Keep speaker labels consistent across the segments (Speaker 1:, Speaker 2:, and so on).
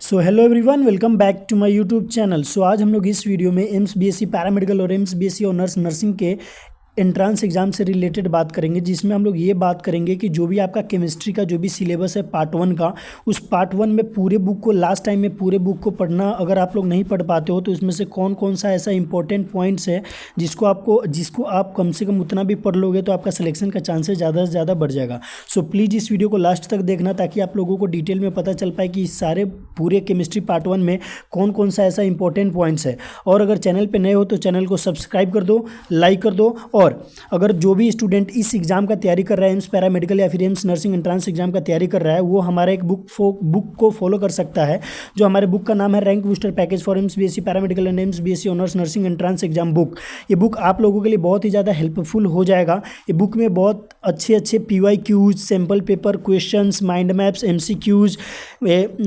Speaker 1: So hello everyone, welcome back to my YouTube channel. So आज हम लोग इस वीडियो में एम्स बीएससी पैरामेडिकल और एम्स बीएससी ऑनर्स नर्सिंग के एंट्रेंस एग्जाम से रिलेटेड बात करेंगे, जिसमें हम लोग ये बात करेंगे कि जो भी आपका केमिस्ट्री का जो भी सिलेबस है पार्ट 1 का, उस पार्ट 1 में पूरे बुक को लास्ट टाइम में पूरे बुक को पढ़ना अगर आप लोग नहीं पढ़ पाते हो तो इसमें से कौन कौन सा ऐसा इंपॉर्टेंट पॉइंट्स है जिसको आप कम से कम उतना भी पढ़ लोगे तो आपका सिलेक्शन का चांसेस ज़्यादा से ज़्यादा बढ़ जाएगा। सो प्लीज़ इस वीडियो को लास्ट तक देखना ताकि आप लोगों को डिटेल में पता चल पाए कि इस सारे पूरे केमिस्ट्री पार्ट 1 में कौन कौन सा ऐसा इंपॉर्टेंट पॉइंट्स है। और अगर चैनल पर नए हो तो चैनल को सब्सक्राइब कर दो, लाइक कर दो। और अगर जो भी स्टूडेंट इस एग्जाम का तैयारी कर रहा है, एम्स पैरामेडिकल या फिर एम्स नर्सिंग एंट्रेंस एग्जाम का तैयारी कर रहा है, वो हमारा एक बुक को फॉलो कर सकता है। जो हमारे बुक का नाम है rank booster package for AIIMS BSc paramedical and AIIMS BSc honours nursing entrance exam book. ये बुक आप लोगों के लिए बहुत ही ज़्यादा हेल्पफुल हो जाएगा। ये बुक में बहुत अच्छे अच्छे PYQs, sample paper questions, mind maps, MCQs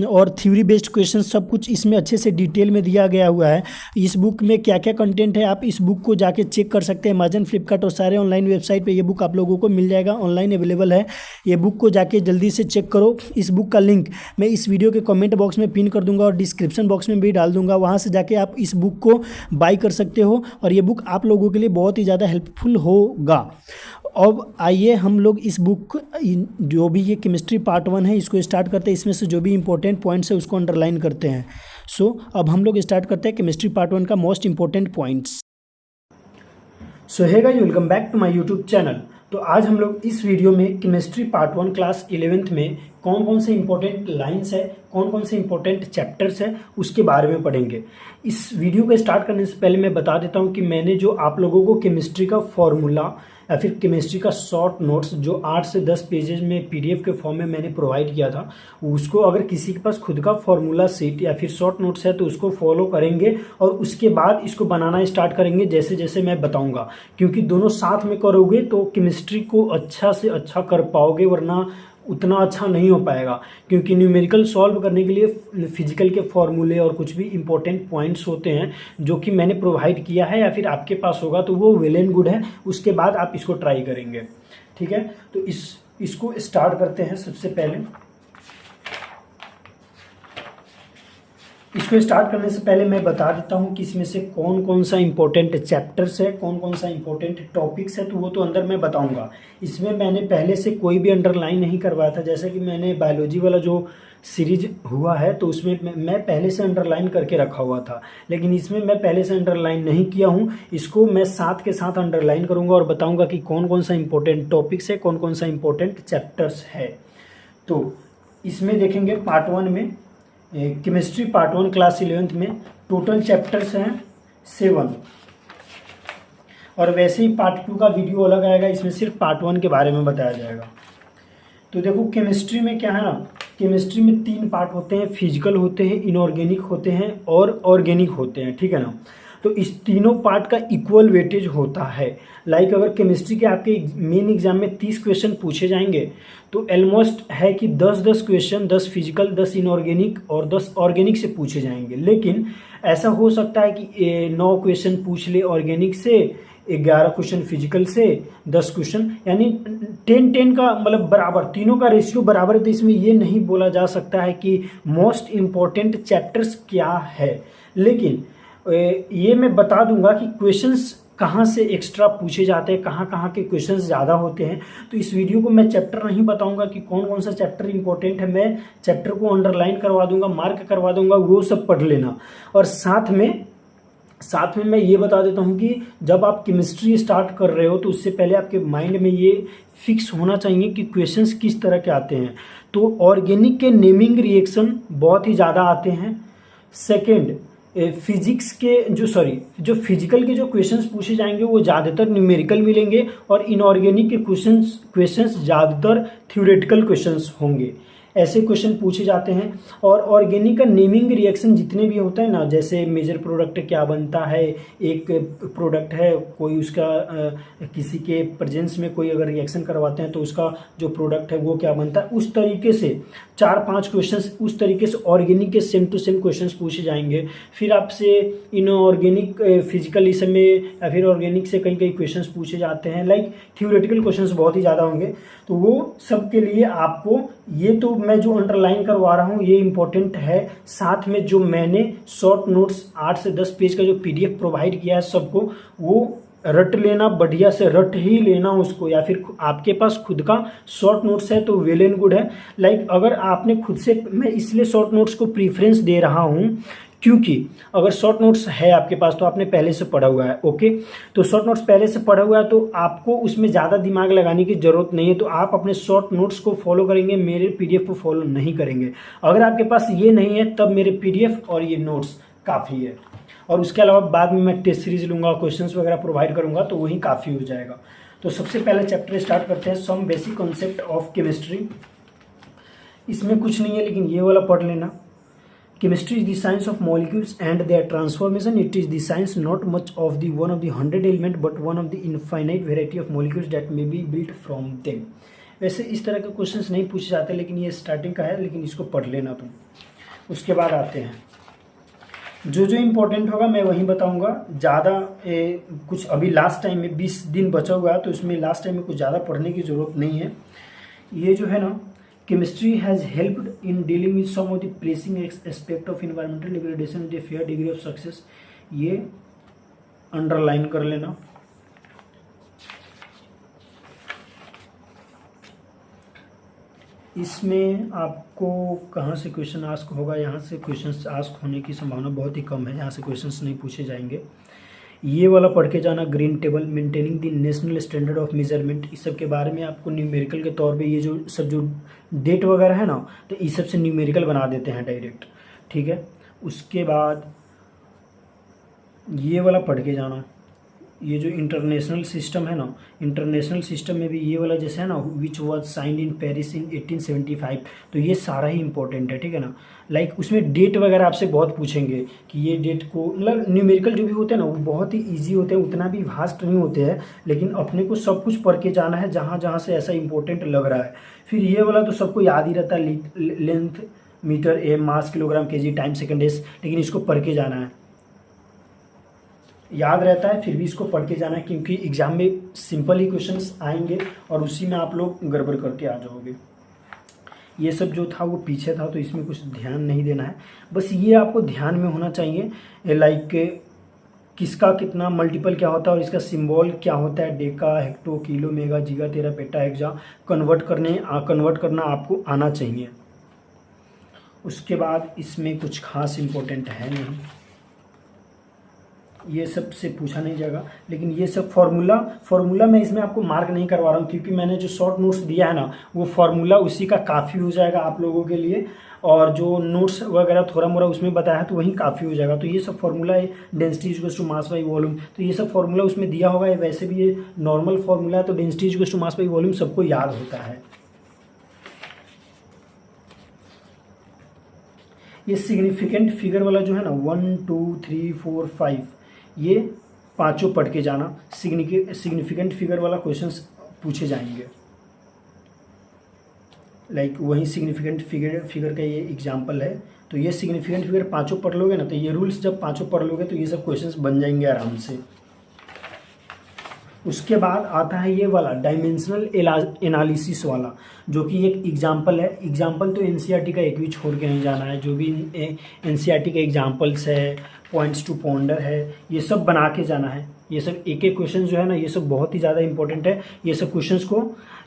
Speaker 1: और थ्योरी बेस्ड क्वेश्चन सब कुछ इसमें अच्छे से डिटेल में दिया गया हुआ है। इस बुक में क्या क्या कंटेंट है आप इस बुक को जाके चेक कर सकते हैं। अमेजन, फ्लिपकार्ट और सारे ऑनलाइन वेबसाइट पे ये बुक आप लोगों को मिल जाएगा, ऑनलाइन अवेलेबल है। ये बुक को जाके जल्दी से चेक करो। इस बुक का लिंक मैं इस वीडियो के कमेंट बॉक्स में पिन कर दूंगा और डिस्क्रिप्शन बॉक्स में भी डाल दूंगा। वहाँ से जाके आप इस बुक को बाय कर सकते हो और ये बुक आप लोगों के लिए बहुत ही ज़्यादा हेल्पफुल होगा। अब आइए हम लोग इस बुक जो भी ये केमिस्ट्री पार्ट 1 है इसको स्टार्ट करते हैं। इसमें से जो भी इंपॉर्टेंट पॉइंट्स है उसको अंडरलाइन करते हैं। सो अब हम लोग स्टार्ट करते हैं केमिस्ट्री पार्ट 1 का most important points. So hey guys, welcome back to my YouTube channel. तो आज हम लोग इस वीडियो में केमिस्ट्री पार्ट 1 क्लास 11th में कौन कौन से इंपॉर्टेंट लाइंस है, कौन कौन से इंपॉर्टेंट चैप्टर्स है उसके बारे में पढ़ेंगे। इस वीडियो को स्टार्ट करने से पहले मैं बता देता हूं कि मैंने जो आप लोगों को केमिस्ट्री का फॉर्मूला या फिर केमिस्ट्री का शॉर्ट नोट्स जो 8 से 10 पेजेस में PDF के फॉर्म में मैंने प्रोवाइड किया था, उसको अगर किसी के पास खुद का फॉर्मूला सीट या फिर शॉर्ट नोट्स है तो उसको फॉलो करेंगे और उसके बाद इसको बनाना स्टार्ट करेंगे जैसे जैसे मैं बताऊंगा। क्योंकि दोनों साथ में करोगे तो केमिस्ट्री को अच्छा से अच्छा कर पाओगे, वरना उतना अच्छा नहीं हो पाएगा। क्योंकि न्यूमेरिकल सॉल्व करने के लिए फिजिकल के फॉर्मूले और कुछ भी इंपॉर्टेंट पॉइंट्स होते हैं जो कि मैंने प्रोवाइड किया है या फिर आपके पास होगा तो वो वेल एंड गुड है। उसके बाद आप इसको ट्राई करेंगे, ठीक है। तो इसको स्टार्ट करते हैं। सबसे पहले इसको स्टार्ट करने से पहले मैं बता देता हूं कि इसमें से कौन कौन सा इंपॉर्टेंट चैप्टर्स है, कौन कौन सा इंपॉर्टेंट टॉपिक्स है, तो वो तो अंदर मैं बताऊंगा। इसमें मैंने पहले से कोई भी अंडरलाइन नहीं करवाया था। जैसे कि मैंने बायोलॉजी वाला जो सीरीज हुआ है तो उसमें मैं पहले से अंडरलाइन करके रखा हुआ था, लेकिन इसमें मैं पहले से अंडरलाइन नहीं किया हूँ। इसको मैं साथ के साथ अंडरलाइन करूँगा और बताऊँगा कि कौन कौन सा इंपॉर्टेंट टॉपिक्स है, कौन कौन सा इंपॉर्टेंट चैप्टर्स है। तो इसमें देखेंगे पार्ट 1 में केमिस्ट्री पार्ट 1 क्लास 11th में टोटल चैप्टर्स हैं 7। और वैसे ही पार्ट 2 का वीडियो अलग आएगा, इसमें सिर्फ पार्ट 1 के बारे में बताया जाएगा। तो देखो केमिस्ट्री में क्या है ना, केमिस्ट्री में 3 पार्ट होते हैं, फिजिकल होते हैं, इनऑर्गेनिक होते हैं और ऑर्गेनिक होते हैं, ठीक है ना। तो इस तीनों पार्ट का इक्वल वेटेज होता है। लाइक अगर केमिस्ट्री के आपके मेन एग्जाम में 30 क्वेश्चन पूछे जाएंगे तो ऑलमोस्ट है कि 10-10 क्वेश्चन, 10 फिजिकल, 10 इनऑर्गेनिक और 10 ऑर्गेनिक से पूछे जाएंगे। लेकिन ऐसा हो सकता है कि 9 क्वेश्चन पूछ ले ऑर्गेनिक से, 11 क्वेश्चन फिजिकल से, 10 क्वेश्चन, यानी 10-10 का मतलब बराबर, तीनों का रेशियो बराबर है। तो इसमें ये नहीं बोला जा सकता है कि मोस्ट इम्पॉर्टेंट चैप्टर्स क्या है। लेकिन ये मैं बता दूंगा कि क्वेश्चंस कहाँ से एक्स्ट्रा पूछे जाते हैं, कहाँ कहाँ के क्वेश्चंस ज़्यादा होते हैं। तो इस वीडियो को मैं चैप्टर नहीं बताऊंगा कि कौन कौन सा चैप्टर इंपॉर्टेंट है, मैं चैप्टर को अंडरलाइन करवा दूंगा, मार्क करवा दूंगा, वो सब पढ़ लेना। और साथ में मैं ये बता देता हूँ कि जब आप केमिस्ट्री स्टार्ट कर रहे हो तो उससे पहले आपके माइंड में ये फिक्स होना चाहिए कि क्वेश्चंस किस तरह के आते हैं। तो ऑर्गेनिक के नेमिंग रिएक्शन बहुत ही ज़्यादा आते हैं। सेकेंड, फिजिक्स के जो फिजिकल के जो क्वेश्चंस पूछे जाएंगे वो ज़्यादातर न्यूमेरिकल मिलेंगे और इनऑर्गेनिक के क्वेश्चंस ज़्यादातर थ्योरेटिकल क्वेश्चंस होंगे। ऐसे क्वेश्चन पूछे जाते हैं। और ऑर्गेनिक का नेमिंग रिएक्शन जितने भी होते हैं ना, जैसे मेजर प्रोडक्ट क्या बनता है, एक प्रोडक्ट है कोई उसका किसी के प्रेजेंस में कोई अगर रिएक्शन करवाते हैं तो उसका जो प्रोडक्ट है वो क्या बनता है, उस तरीके से 4-5 क्वेश्चंस उस तरीके से ऑर्गेनिक के सेम टू सेम क्वेश्चंस पूछे जाएंगे। फिर आपसे इनऑर्गेनिक फिजिकल इसमें या फिर ऑर्गेनिक से कई कई क्वेश्चंस पूछे जाते हैं। लाइक थ्योरेटिकल क्वेश्चंस बहुत ही ज़्यादा होंगे। तो वो सब के लिए आपको, ये तो मैं जो अंडरलाइन करवा रहा हूँ ये इम्पोर्टेंट है। साथ में जो मैंने शॉर्ट नोट्स 8 से 10 पेज का जो PDF प्रोवाइड किया है सबको, वो रट लेना, बढ़िया से रट ही लेना उसको, या फिर आपके पास खुद का शॉर्ट नोट्स है तो वेल एंड गुड है। लाइक अगर आपने खुद से, मैं इसलिए शॉर्ट नोट्स को प्रीफरेंस दे रहा हूँ क्योंकि अगर शॉर्ट नोट्स है आपके पास तो आपने पहले से पढ़ा हुआ है। ओके, तो शॉर्ट नोट्स पहले से पढ़ा हुआ है तो आपको उसमें ज़्यादा दिमाग लगाने की ज़रूरत नहीं है, तो आप अपने शॉर्ट नोट्स को फॉलो करेंगे, मेरे PDF को फॉलो नहीं करेंगे। अगर आपके पास ये नहीं है तब मेरे PDF और ये नोट्स काफ़ी है, और उसके अलावा बाद में मैं टेस्ट सीरीज लूँगा, क्वेश्चंस वगैरह प्रोवाइड करूँगा तो वही काफ़ी हो जाएगा। तो सबसे पहले चैप्टर स्टार्ट करते हैं, some basic concept of chemistry. इसमें कुछ नहीं है लेकिन ये वाला पढ़ लेना। Chemistry is the science of molecules and their transformation. It is the science not much of the one of the 100 element but one of the infinite variety of molecules that may be built from them. वैसे इस तरह के questions नहीं पूछे जाते लेकिन ये starting का है, लेकिन इसको पढ़ लेना तुम। उसके बाद आते हैं जो जो इम्पोर्टेंट होगा मैं वहीं बताऊंगा। ज़्यादा कुछ अभी लास्ट टाइम में 20 दिन बचा हुआ है तो इसमें लास्ट टाइम में कुछ ज़्यादा पढ़ने की ज़रूरत नहीं है। ये जो है ना, chemistry has helped in dealing with some of the pressing aspect of environmental degradation with a fair degree of success. ये अंडरलाइन कर लेना। इसमें आपको कहाँ से क्वेश्चन आस्क होगा, यहाँ से क्वेश्चन आस्क होने की संभावना बहुत ही कम है, यहाँ से क्वेश्चंस नहीं पूछे जाएंगे। ये वाला पढ़ के जाना, green table, maintaining the national standard of measurement, इस सब के बारे में आपको न्यूमेरिकल के तौर पे ये जो सब जो डेट वगैरह है ना, तो इस सब से न्यूमेरिकल बना देते हैं डायरेक्ट, ठीक है। उसके बाद ये वाला पढ़ के जाना, ये जो इंटरनेशनल सिस्टम है ना, इंटरनेशनल सिस्टम में भी ये वाला जैसे है ना, which was signed in Paris in 1875, तो ये सारा ही इंपॉर्टेंट है, ठीक है ना। लाइक उसमें डेट वगैरह आपसे बहुत पूछेंगे कि ये डेट को, मतलब न्यूमेरिकल जो भी होते हैं ना वो बहुत ही ईजी होते हैं, उतना भी वास्ट नहीं होते हैं, लेकिन अपने को सब कुछ पढ़ के जाना है जहाँ जहाँ से ऐसा इंपॉर्टेंट लग रहा है। फिर ये वाला तो सबको याद ही रहता है, length metre m, mass kilogram kg, time second s, लेकिन इसको पढ़ के जाना है, याद रहता है फिर भी इसको पढ़ के जाना है क्योंकि एग्जाम में सिंपल ही क्वेश्चंस आएंगे और उसी में आप लोग गड़बड़ करके आ जाओगे। ये सब जो था वो पीछे था तो इसमें कुछ ध्यान नहीं देना है, बस ये आपको ध्यान में होना चाहिए लाइक किसका कितना मल्टीपल क्या होता है और इसका सिंबल क्या होता है, डेका, हेक्टो, किलो, मेगा, जीगा, तेरा, पेटा, हेक्सा, कन्वर्ट करना आपको आना चाहिए। उसके बाद इसमें कुछ खास इम्पोर्टेंट है नहीं, ये सब से पूछा नहीं जाएगा, लेकिन ये सब फार्मूला मैं इसमें आपको मार्क नहीं करवा रहा हूँ क्योंकि मैंने जो शॉर्ट नोट्स दिया है ना वो फार्मूला उसी का काफ़ी हो जाएगा आप लोगों के लिए, और जो नोट्स वगैरह थोड़ा मोड़ा उसमें बताया है तो वहीं काफ़ी हो जाएगा। तो ये सब फार्मूला है, density equals to mass by volume, तो ये सब फार्मूला उसमें दिया होगा। वैसे भी ये नॉर्मल फार्मूला है तो density equals to mass by volume सबको याद होता है। ये सिग्निफिकेंट फिगर वाला जो है ना 1 2 3 4 5, ये पांचों पढ़ के जाना, सिग्निफिकेंट फिगर वाला क्वेश्चंस पूछे जाएंगे। लाइक वही सिग्निफिकेंट फिगर का ये एग्जांपल है, तो ये सिग्निफिकेंट फिगर पांचों पढ़ लोगे ना, तो ये रूल्स जब पांचों पढ़ लोगे तो ये सब क्वेश्चंस बन जाएंगे आराम से। उसके बाद आता है ये वाला डायमेंशनल एनालिसिस वाला, जो कि एक एग्जाम्पल है। एग्जाम्पल तो एनसीईआरटी का एक भी छोड़ के नहीं जाना है, जो भी एनसीईआरटी के एग्जाम्पल्स है, पॉइंट्स टू पॉन्डर है, ये सब बना के जाना है। ये सब एक एक क्वेश्चन जो है ना ये सब बहुत ही ज़्यादा इंपॉर्टेंट है। ये सब क्वेश्चंस को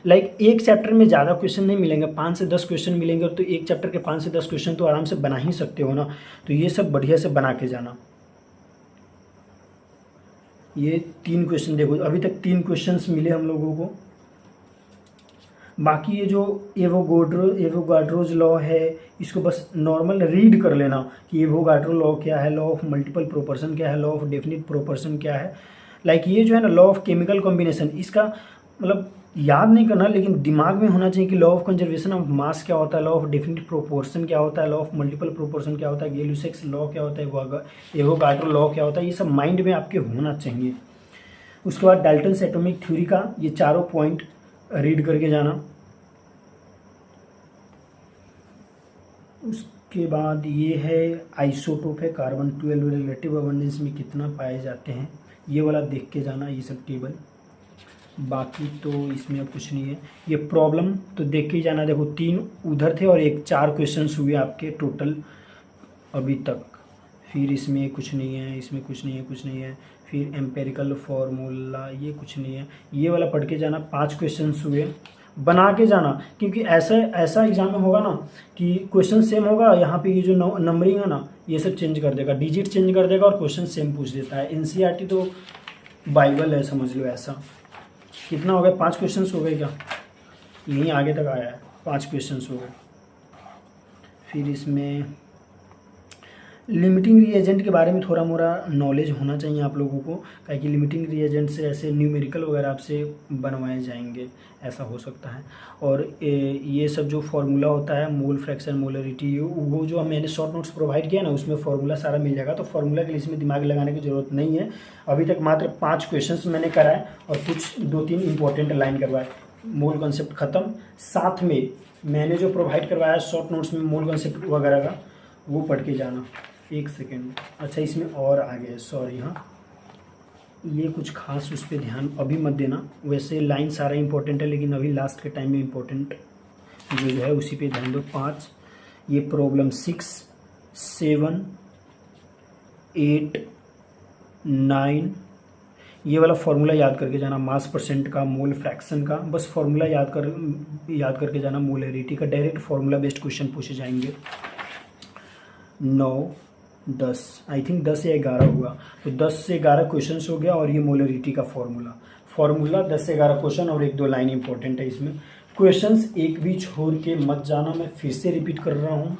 Speaker 1: लाइक एक चैप्टर में ज़्यादा क्वेश्चन नहीं मिलेंगे, 5 से 10 क्वेश्चन मिलेंगे, तो एक चैप्टर के 5 से 10 क्वेश्चन तो आराम से बना ही सकते हो ना, तो ये सब बढ़िया से बना के जाना। ये 3 क्वेश्चन देखो, अभी तक 3 क्वेश्चंस मिले हम लोगों को। बाकी ये जो एवोगाड्रोज लॉ है इसको बस नॉर्मल रीड कर लेना कि एवोगाड्रो लॉ क्या है, लॉ ऑफ मल्टीपल प्रोपोर्शन क्या है, लॉ ऑफ डेफिनिट प्रोपोर्शन क्या है। लाइक ये जो है ना लॉ ऑफ केमिकल कॉम्बिनेशन, इसका मतलब याद नहीं करना लेकिन दिमाग में होना चाहिए कि law of conservation of mass क्या होता है, लॉ ऑफ डेफिनिट प्रोपोर्शन क्या होता है, लॉ ऑफ मल्टीपल प्रोपोर्शन क्या होता है, गै-लुसैक्स लॉ क्या होता है, एवोगाड्रो लॉ क्या होता है, ये सब माइंड में आपके होना चाहिए। उसके बाद डाल्टन्स एटॉमिक थ्योरी का ये चारों पॉइंट रीड करके जाना। उसके बाद ये है आइसोटोप है, कार्बन 12 रिलेटिव अबंडेंस में कितना पाए जाते हैं, ये वाला देख के जाना, ये सब टेबल। बाकी तो इसमें अब कुछ नहीं है। ये प्रॉब्लम तो देख के ही जाना, देखो 3 उधर थे और एक 4 क्वेश्चंस हुए आपके टोटल अभी तक। फिर इसमें कुछ नहीं है, इसमें कुछ नहीं है, कुछ नहीं है। फिर एम्पेरिकल फार्मूला ये कुछ नहीं है। ये वाला पढ़ के जाना, 5 क्वेश्चंस हुए, बना के जाना, क्योंकि ऐसा ऐसा एग्जाम में होगा ना कि क्वेश्चन सेम होगा, यहाँ पे ये जो नंबरिंग है ना ये सब चेंज कर देगा, डिजिट चेंज कर देगा और क्वेश्चन सेम पूछ देता है। एनसीईआरटी तो बाइबल है, समझ लो ऐसा। कितना हो गया, 5 क्वेश्चंस हो गए क्या, यहीं आगे तक आया है, 5 क्वेश्चंस हो गए। फिर इसमें लिमिटिंग रिएजेंट के बारे में थोड़ा मोड़ा नॉलेज होना चाहिए आप लोगों को, क्योंकि लिमिटिंग रिएजेंट से ऐसे न्यूमेरिकल वगैरह आपसे बनवाए जाएंगे, ऐसा हो सकता है। और ये सब जो फार्मूला होता है, मोल फ्रैक्शन, मोलरिटी, वो जो मैंने शॉर्ट नोट्स प्रोवाइड किया ना उसमें फार्मूला सारा मिल जाएगा, तो फार्मूला के लिए इसमें दिमाग लगाने की ज़रूरत नहीं है। अभी तक मात्र 5 क्वेश्चन मैंने कराए और कुछ 2-3 इंपॉर्टेंट लाइन करवाए। मोल कॉन्सेप्ट ख़त्म, साथ में मैंने जो प्रोवाइड करवाया शॉर्ट नोट्स में मोल कॉन्सेप्ट वगैरह का, वो पढ़ के जाना। एक सेकेंड, अच्छा इसमें और आ गया, सॉरी, हाँ ये कुछ खास उस पर ध्यान अभी मत देना, वैसे लाइन सारा इंपॉर्टेंट है लेकिन अभी लास्ट के टाइम में इंपॉर्टेंट जो है उसी पे ध्यान दो। 5, ये प्रॉब्लम 6, 7, 8, 9, ये वाला फार्मूला याद करके जाना, मास परसेंट का, मोल फ्रैक्शन का, बस फार्मूला याद करके जाना। मोलरिटी का डायरेक्ट फार्मूला बेस्ड क्वेश्चन पूछे जाएंगे। 9, 10, आई थिंक 10 या 11 हुआ, तो 10 से 11 क्वेश्चन हो गया। और ये मोलरिटी का फार्मूला 10 से 11 क्वेश्चन और 1-2 लाइन इंपॉर्टेंट है इसमें। क्वेश्चंस एक भी छोड़ के मत जाना, मैं फिर से रिपीट कर रहा हूँ।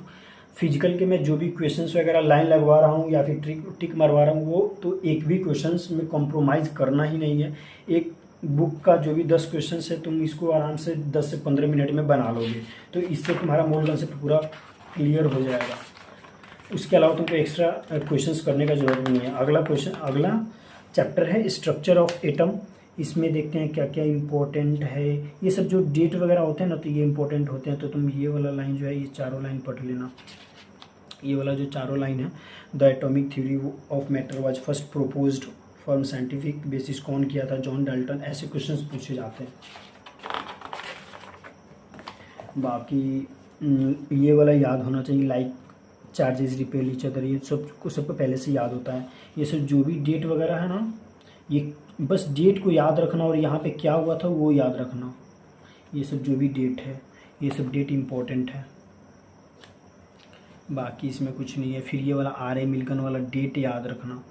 Speaker 1: फिजिकल के मैं जो भी क्वेश्चंस वगैरह लाइन लगवा रहा हूँ या फिर टिक मरवा रहा हूँ, वो तो एक भी क्वेश्चंस में कॉम्प्रोमाइज़ करना ही नहीं है। एक बुक का जो भी 10 क्वेश्चंस है, तुम इसको आराम से 10 से 15 मिनट में बना लोगे, तो इससे तुम्हारा मोल कॉन्सेप्ट पूरा क्लियर हो जाएगा। उसके अलावा तुमको एक्स्ट्रा क्वेश्चंस करने का जरूरत नहीं है। अगला चैप्टर है स्ट्रक्चर ऑफ एटम। इसमें देखते हैं क्या क्या इम्पोर्टेंट है। ये सब जो डेट वगैरह होते हैं ना, तो ये इंपॉर्टेंट होते हैं, तो तुम ये वाला लाइन जो है, ये चारों लाइन पढ़ लेना। ये वाला जो चारों लाइन है, the atomic theory of matter was first proposed form scientific basis कौन किया था, जॉन डाल्टन, ऐसे क्वेश्चंस पूछे जाते हैं। बाकी ये वाला याद होना चाहिए, like charges repel each other, ये सबको पहले से याद होता है। ये सब जो भी डेट वगैरह है ना, ये बस डेट को याद रखना और यहाँ पे क्या हुआ था वो याद रखना। ये सब जो भी डेट है, ये सब डेट इम्पोर्टेंट है। बाकी इसमें कुछ नहीं है। फिर ये वाला R.A. मिल्टन वाला डेट याद रखना,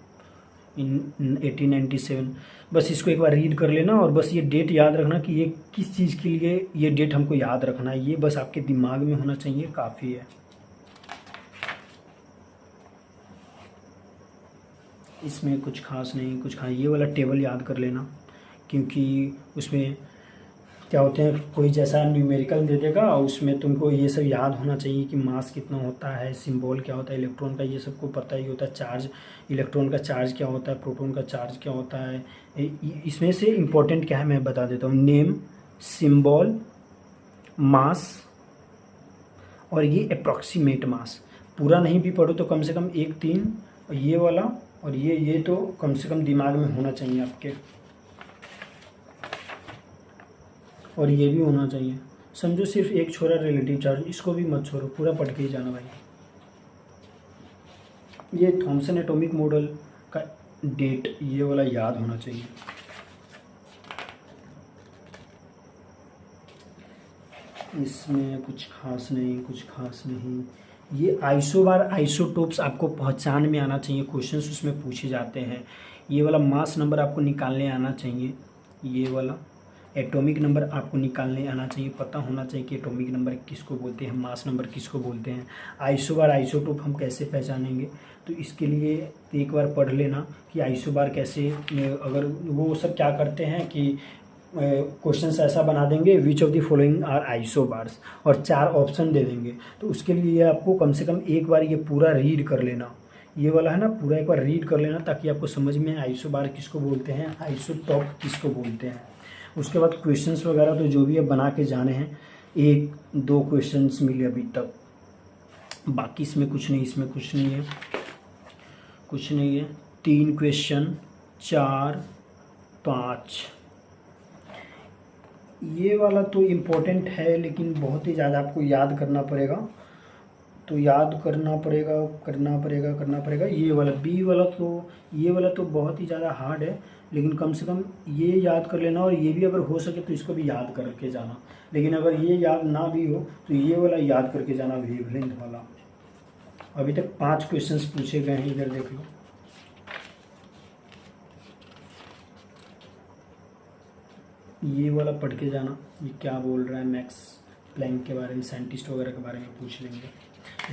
Speaker 1: इन 1897, बस इसको एक बार रीड कर लेना और बस ये डेट याद रखना कि ये किस चीज़ के लिए ये डेट हमको याद रखना है, ये बस आपके दिमाग में होना चाहिए, काफ़ी है। इसमें कुछ खास नहीं, कुछ खास, ये वाला टेबल याद कर लेना, क्योंकि उसमें क्या होते हैं, कोई जैसा न्यूमेरिकल दे देगा, उसमें तुमको ये सब याद होना चाहिए कि मास कितना होता है, सिंबल क्या होता है इलेक्ट्रॉन का, ये सबको पता ही होता है। चार्ज, इलेक्ट्रॉन का चार्ज क्या होता है, प्रोटॉन का चार्ज क्या होता है। इसमें से इम्पोर्टेंट क्या है मैं बता देता हूँ, नेम, सिंबल, मास और ये अप्रॉक्सीमेट मास। पूरा नहीं भी पढ़ो तो कम से कम 1-3, ये वाला और ये तो कम से कम दिमाग में होना चाहिए आपके, और ये भी होना चाहिए। समझो सिर्फ एक छोरा रिलेटिव चार्ज, इसको भी मत छोड़ो, पूरा पढ़ के ही जाना भाई। ये थॉमसन एटॉमिक मॉडल का डेट, ये वाला याद होना चाहिए। इसमें कुछ खास नहीं, कुछ खास नहीं। ये आइसोबार, आइसोटोप्स आपको पहचान में आना चाहिए, क्वेश्चंस उसमें पूछे जाते हैं। ये वाला मास नंबर आपको निकालने आना चाहिए। ये वाला एटॉमिक नंबर आपको निकालने आना चाहिए, पता होना चाहिए कि एटॉमिक नंबर किसको बोलते हैं, मास नंबर किसको बोलते हैं। आइसोबार, आइसोटोप हम कैसे पहचानेंगे, तो इसके लिए एक बार पढ़ लेना कि आइसोबार कैसे, अगर वो सब क्या करते हैं कि क्वेश्चंस ऐसा बना देंगे, which of the following are isobars, और 4 ऑप्शन दे देंगे। तो उसके लिए ये आपको कम से कम एक बार ये पूरा रीड कर लेना, ये वाला है ना, पूरा एक बार रीड कर लेना, ताकि आपको समझ में आइसोबार किसको बोलते हैं, आइसोटॉप किसको बोलते हैं। उसके बाद क्वेश्चंस वगैरह तो जो भी है बना के जाने हैं, 1-2 क्वेश्चंस मिले अभी तक, बाकी इसमें कुछ नहीं, इसमें कुछ नहीं है, कुछ नहीं है। 3 क्वेश्चन, 4, 5, ये वाला तो इम्पोर्टेंट है लेकिन बहुत ही ज़्यादा आपको याद करना पड़ेगा, तो याद करना पड़ेगा। ये वाला बी वाला तो, ये वाला तो बहुत ही ज़्यादा हार्ड है, लेकिन कम से कम ये याद कर लेना, और ये भी अगर हो सके तो इसको भी याद करके जाना। लेकिन अगर ये याद ना भी हो तो ये वाला याद करके जाना, वेवलेंथ वाला। अभी तक 5 क्वेश्चंस पूछे गए हैं, इधर देख लो। ये वाला पढ़ के जाना, ये क्या बोल रहा है मैक्स प्लैंक के बारे में, साइंटिस्ट वगैरह के बारे में पूछ लेंगे।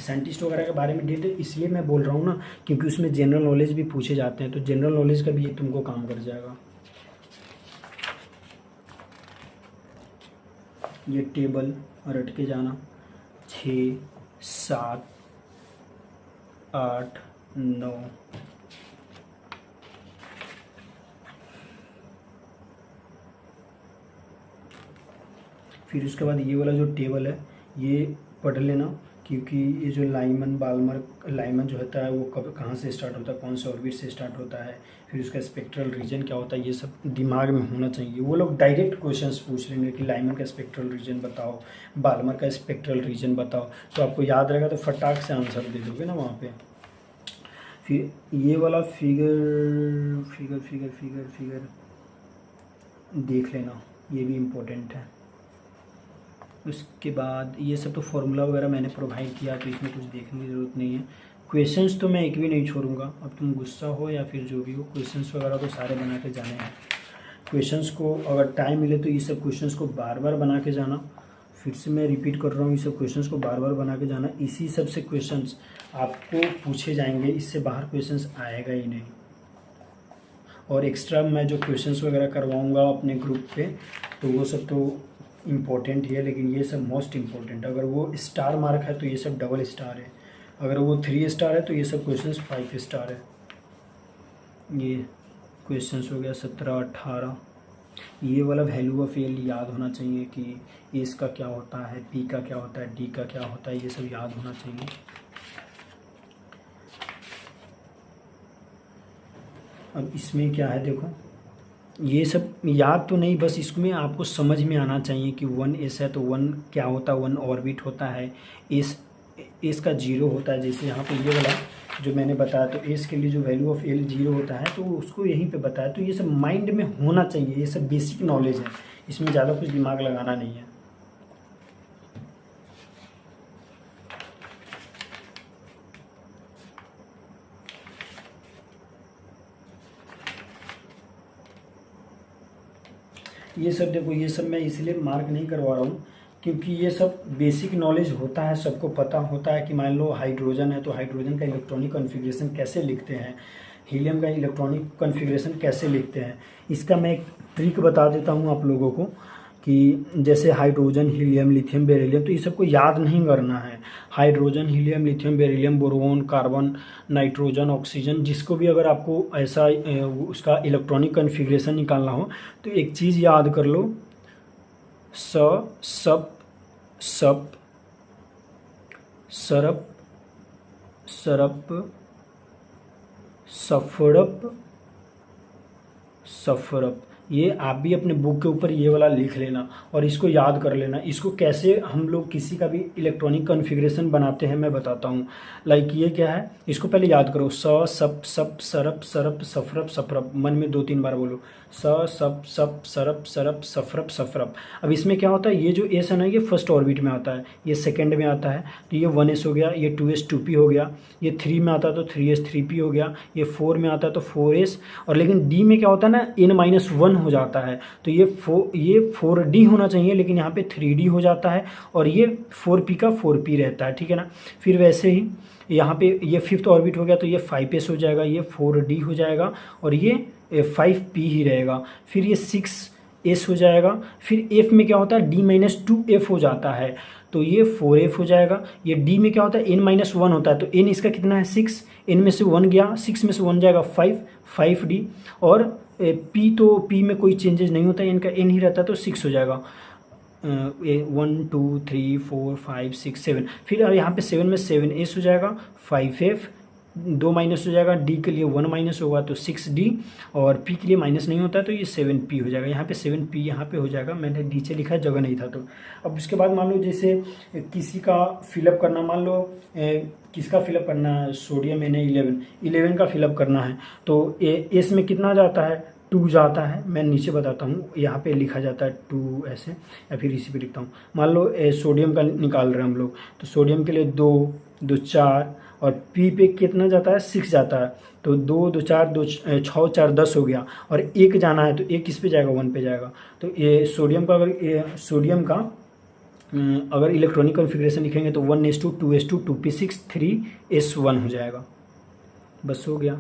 Speaker 1: साइंटिस्ट वगैरह के बारे में डिटेल इसलिए मैं बोल रहा हूँ ना, क्योंकि उसमें जनरल नॉलेज भी पूछे जाते हैं, तो जनरल नॉलेज का भी ये तुमको काम कर जाएगा। ये टेबल रट के जाना, 6 7 8 9। फिर उसके बाद ये वाला जो टेबल है ये पढ़ लेना, क्योंकि ये जो लाइमन जो होता है वो कब कहाँ से स्टार्ट होता है, कौन से ऑर्बिट से स्टार्ट होता है, फिर उसका स्पेक्ट्रल रीजन क्या होता है, ये सब दिमाग में होना चाहिए। वो लोग डायरेक्ट क्वेश्चंस पूछ लेंगे कि लाइमन का स्पेक्ट्रल रीजन बताओ, बाल्मर का स्पेक्ट्रल रीजन बताओ, तो आपको याद रहेगा तो फटाक से आंसर दे दोगे ना वहाँ पे। फिर ये वाला फिगर देख लेना, ये भी इम्पोर्टेंट है। उसके बाद ये सब तो फॉर्मूला वगैरह मैंने प्रोवाइड किया, तो इसमें कुछ देखने की ज़रूरत नहीं है। क्वेश्चंस तो मैं एक भी नहीं छोड़ूंगा, अब तुम गुस्सा हो या फिर जो भी हो, क्वेश्चंस वगैरह तो सारे बना के जाने हैं। क्वेश्चंस को अगर टाइम मिले तो ये सब क्वेश्चंस को बार बार बना के जाना। फिर से मैं रिपीट कर रहा हूँ, ये सब क्वेश्चंस को बार बार बना के जाना। इसी सब से क्वेश्चंस आपको पूछे जाएंगे, इससे बाहर क्वेश्चंस आएगा ही नहीं। और एक्स्ट्रा मैं जो क्वेश्चंस वगैरह करवाऊँगा अपने ग्रुप पे, तो वो सब तो इम्पोर्टेंट ही है, लेकिन ये सब मोस्ट इम्पोर्टेंट। अगर वो स्टार मार्क है तो ये सब डबल स्टार है, अगर वो 3 स्टार है तो ये सब क्वेश्चंस 5 स्टार है। ये क्वेश्चंस हो गया 17 18। ये वाला वैल्यू ऑफ एल याद होना चाहिए कि एस का क्या होता है, पी का क्या होता है, डी का क्या होता है, ये सब याद होना चाहिए। अब इसमें क्या है देखो, ये सब याद तो नहीं, बस इसमें आपको समझ में आना चाहिए कि 1s है तो 1 क्या होता है, 1 ऑर्बिट होता है, एस का 0 होता है। जैसे यहाँ पे ये वाला जो मैंने बताया, तो एस के लिए जो वैल्यू ऑफ एल 0 होता है तो उसको यहीं पे बताया। तो ये सब माइंड में होना चाहिए, ये सब बेसिक नॉलेज है, इसमें ज़्यादा कुछ दिमाग लगाना नहीं है। ये सब देखो, ये सब मैं इसलिए मार्क नहीं करवा रहा हूँ क्योंकि ये सब बेसिक नॉलेज होता है, सबको पता होता है कि मान लो हाइड्रोजन है तो हाइड्रोजन का इलेक्ट्रॉनिक कॉन्फ़िगरेशन कैसे लिखते हैं, हीलियम का इलेक्ट्रॉनिक कॉन्फ़िगरेशन कैसे लिखते हैं। इसका मैं एक ट्रिक बता देता हूँ आप लोगों को कि जैसे हाइड्रोजन, हीलियम, लिथियम, बेरिलियम, तो ये सबको याद नहीं करना है। Hydrogen, helium, lithium, beryllium, boron, carbon, nitrogen, oxygen, जिसको भी अगर आपको ऐसा उसका इलेक्ट्रॉनिक कॉन्फ़िगरेशन निकालना हो तो एक चीज़ याद कर लो, सप सप सरप सरप सफरप सफरप। ये आप भी अपने बुक के ऊपर ये वाला लिख लेना और इसको याद कर लेना। इसको कैसे हम लोग किसी का भी इलेक्ट्रॉनिक कॉन्फ़िगरेशन बनाते हैं मैं बताता हूँ। लाइक ये क्या है, इसको पहले याद करो, सप सप सरप सरप सफरप सफरप। मन में 2-3 बार बोलो, सप सरप सरप सफरप सफरप। अब इसमें क्या होता है, ये जो एस है ना, ये फर्स्ट ऑर्बिट में आता है, ये सेकेंड में आता है तो ये 1s हो गया, ये 2s 2p हो गया, ये 3 में आता है तो 3s 3p हो गया, ये 4 में आता है तो 4s। और लेकिन डी में क्या होता है ना, n-1 हो जाता है, तो ये 4d होना चाहिए, लेकिन यहाँ पे 3d हो जाता है और ये 4p का 4p रहता है, ठीक है ना। फिर वैसे ही यहाँ पे ये 5th ऑर्बिट हो गया तो ये 5s हो जाएगा, ये 4d हो जाएगा और ये 5p ही रहेगा। फिर ये 6s हो जाएगा। फिर f में क्या होता है, d-2f हो जाता है तो ये 4f हो जाएगा। ये d में क्या होता है, n-1 होता है तो n इसका कितना है 6, n में से 1 गया, 6 में से 1 जाएगा 5d। और p तो p में कोई चेंजेस नहीं होता है, इनका n ही रहता है तो 6 हो जाएगा। 1 2 3 4 5 6 7। फिर अब यहाँ पे 7 में 7s हो जाएगा, 5f 2 माइनस हो जाएगा, डी के लिए 1 माइनस होगा तो 6d, और पी के लिए माइनस नहीं होता है तो ये 7p हो जाएगा। यहाँ पे 7p यहाँ पे हो जाएगा, मैंने नीचे लिखा है, जगह नहीं था तो। अब उसके बाद मान लो जैसे किसी का फिलअप करना, मान लो किसका फिलअप करना है, सोडियम Na11 का फिलअप करना है तो एस में कितना जाता है, 2 जाता है। मैं नीचे बताता हूँ, यहाँ पे लिखा जाता है 2 ऐसे, या फिर इसी पे लिखता हूँ। मान लो सोडियम का निकाल रहे हैं हम लोग, तो सोडियम के लिए 2 2 4, और पी पे कितना जाता है, 6 जाता है, तो 2 2 4 2 6 4 10 हो गया, और 1 जाना है तो 1 किस पे जाएगा, 1 पे जाएगा। तो ये सोडियम का, अगर सोडियम का अगर इलेक्ट्रॉनिक कॉन्फ़िगरेशन लिखेंगे तो 1s2 2s2 2p6 3s1 हो जाएगा, बस हो गया।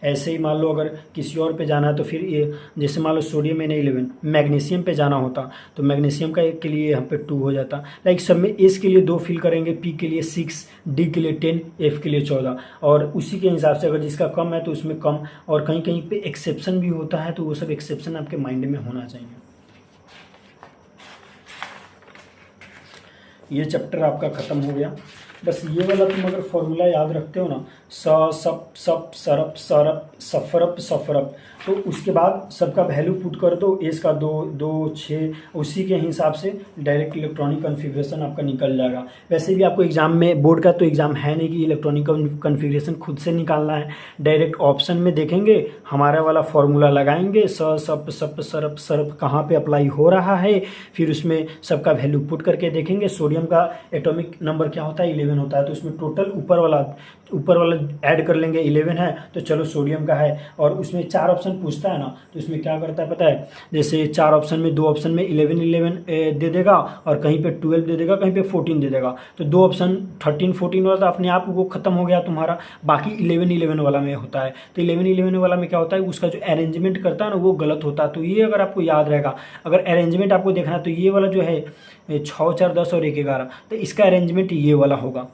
Speaker 1: ऐसे ही मान लो अगर किसी और पे जाना है तो फिर ये, जैसे मान लो सोडियम Na11 मैग्नीशियम पे जाना होता तो मैग्नीशियम का एक के लिए यहाँ पे 2 हो जाता। लाइक सब में एस के लिए 2 फिल करेंगे, पी के लिए 6, डी के लिए 10, एफ के लिए 14, और उसी के हिसाब से अगर जिसका कम है तो उसमें कम, और कहीं कहीं पे एक्सेप्शन भी होता है, तो वो सब एक्सेप्शन आपके माइंड में होना चाहिए। ये चैप्टर आपका ख़त्म हो गया। बस ये वाला तुम अगर फॉर्मूला याद रखते हो ना, सप सप सरप सरप सफरप सफरप, तो उसके बाद सबका वैल्यू पुट कर दो, एस का 2 2 6, उसी के हिसाब से डायरेक्ट इलेक्ट्रॉनिक कॉन्फ़िगरेशन आपका निकल जाएगा। वैसे भी आपको एग्जाम में, बोर्ड का तो एग्जाम है नहीं कि इलेक्ट्रॉनिक कॉन्फ़िगरेशन खुद से निकालना है, डायरेक्ट ऑप्शन में देखेंगे, हमारा वाला फॉर्मूला लगाएंगे, सप सप सरप सरप कहाँ पे अप्लाई हो रहा है, फिर उसमें सबका वैल्यू पुट करके देखेंगे। सोडियम का एटॉमिक नंबर क्या होता है, 11 होता है, तो उसमें टोटल ऊपर वाला ऐड कर लेंगे, 11 है तो चलो सोडियम का है। और उसमें 4 ऑप्शन पूछता है ना, तो उसमें क्या करता है पता है, जैसे 4 ऑप्शन में 2 ऑप्शन में 11 11 दे देगा, और कहीं पे 12 दे देगा, कहीं पे 14 दे देगा, तो 2 ऑप्शन 13 14 वाला तो अपने आप वो खत्म हो गया तुम्हारा। बाकी 11 11 वाला में होता है, तो 11 11 वाला में क्या होता है, उसका जो अरेंजमेंट करता है ना वो गलत होता है। तो ये अगर आपको याद रहेगा, अगर अरेंजमेंट आपको देखना है तो ये वाला जो है 6 4 10 और 1 11, तो इसका अरेंजमेंट ये वाला होगा।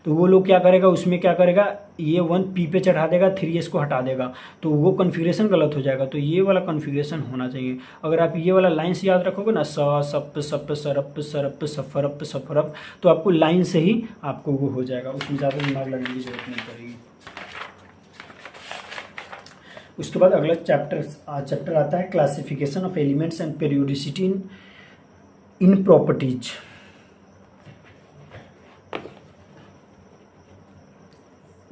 Speaker 1: तो वो लोग क्या करेगा, उसमें क्या करेगा, ये 1 पी पे चढ़ा देगा, 3s को हटा देगा, तो वो कॉन्फ़िगरेशन गलत हो जाएगा। तो ये वाला कॉन्फ़िगरेशन होना चाहिए। अगर आप ये वाला लाइन से याद रखोगे ना, सप सप सरप सरप सफरप सफरप, तो आपको लाइन से ही आपको वो हो जाएगा, उसमें ज़्यादा दिमाग लगाने की जरूरत नहीं पड़ेगी। उसके बाद अगला चैप्टर आता है classification of elements and periodicity in properties.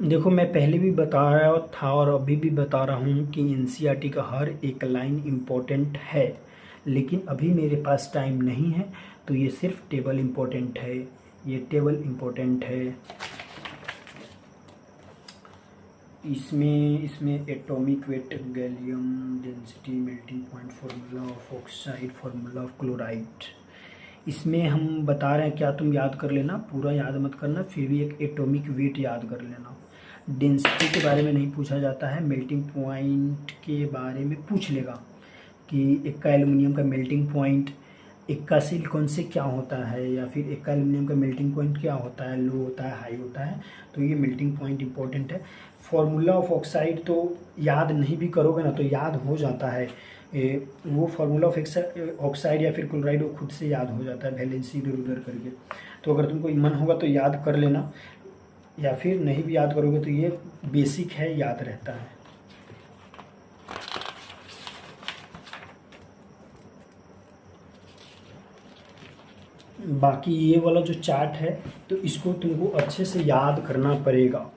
Speaker 1: देखो मैं पहले भी बता रहा था और अभी भी बता रहा हूँ कि एनसीईआरटी का हर एक लाइन इम्पोर्टेंट है, लेकिन अभी मेरे पास टाइम नहीं है, तो ये सिर्फ टेबल इम्पोर्टेंट है, ये टेबल इम्पोर्टेंट है। इसमें atomic weight, gallium density, melting point, formula of oxide, formula of chloride, इसमें हम बता रहे हैं क्या, तुम याद कर लेना, पूरा याद मत करना, फिर भी एक एटॉमिक वेट याद कर लेना। डेंसिटी के बारे में नहीं पूछा जाता है, मेल्टिंग पॉइंट के बारे में पूछ लेगा कि एक का एल्युमिनियम का मेल्टिंग पॉइंट, एक का सिलिकॉन से क्या होता है, या फिर एक का एल्युमिनियम का मेल्टिंग पॉइंट क्या होता है, लो होता है हाई होता है, तो ये मेल्टिंग पॉइंट इंपॉर्टेंट है। फार्मूला ऑफ ऑक्साइड तो याद नहीं भी करोगे ना तो याद हो जाता है, वो फार्मूला ऑफ ऑक्साइड या फिर क्लोराइड वो खुद से याद हो जाता है, वैलेंसी इधर उधर करके। तो अगर तुमको मन होगा तो याद कर लेना, या फिर नहीं भी याद करोगे तो ये बेसिक है, याद रहता है। बाकी ये वाला जो चार्ट है तो इसको तुमको अच्छे से याद करना पड़ेगा।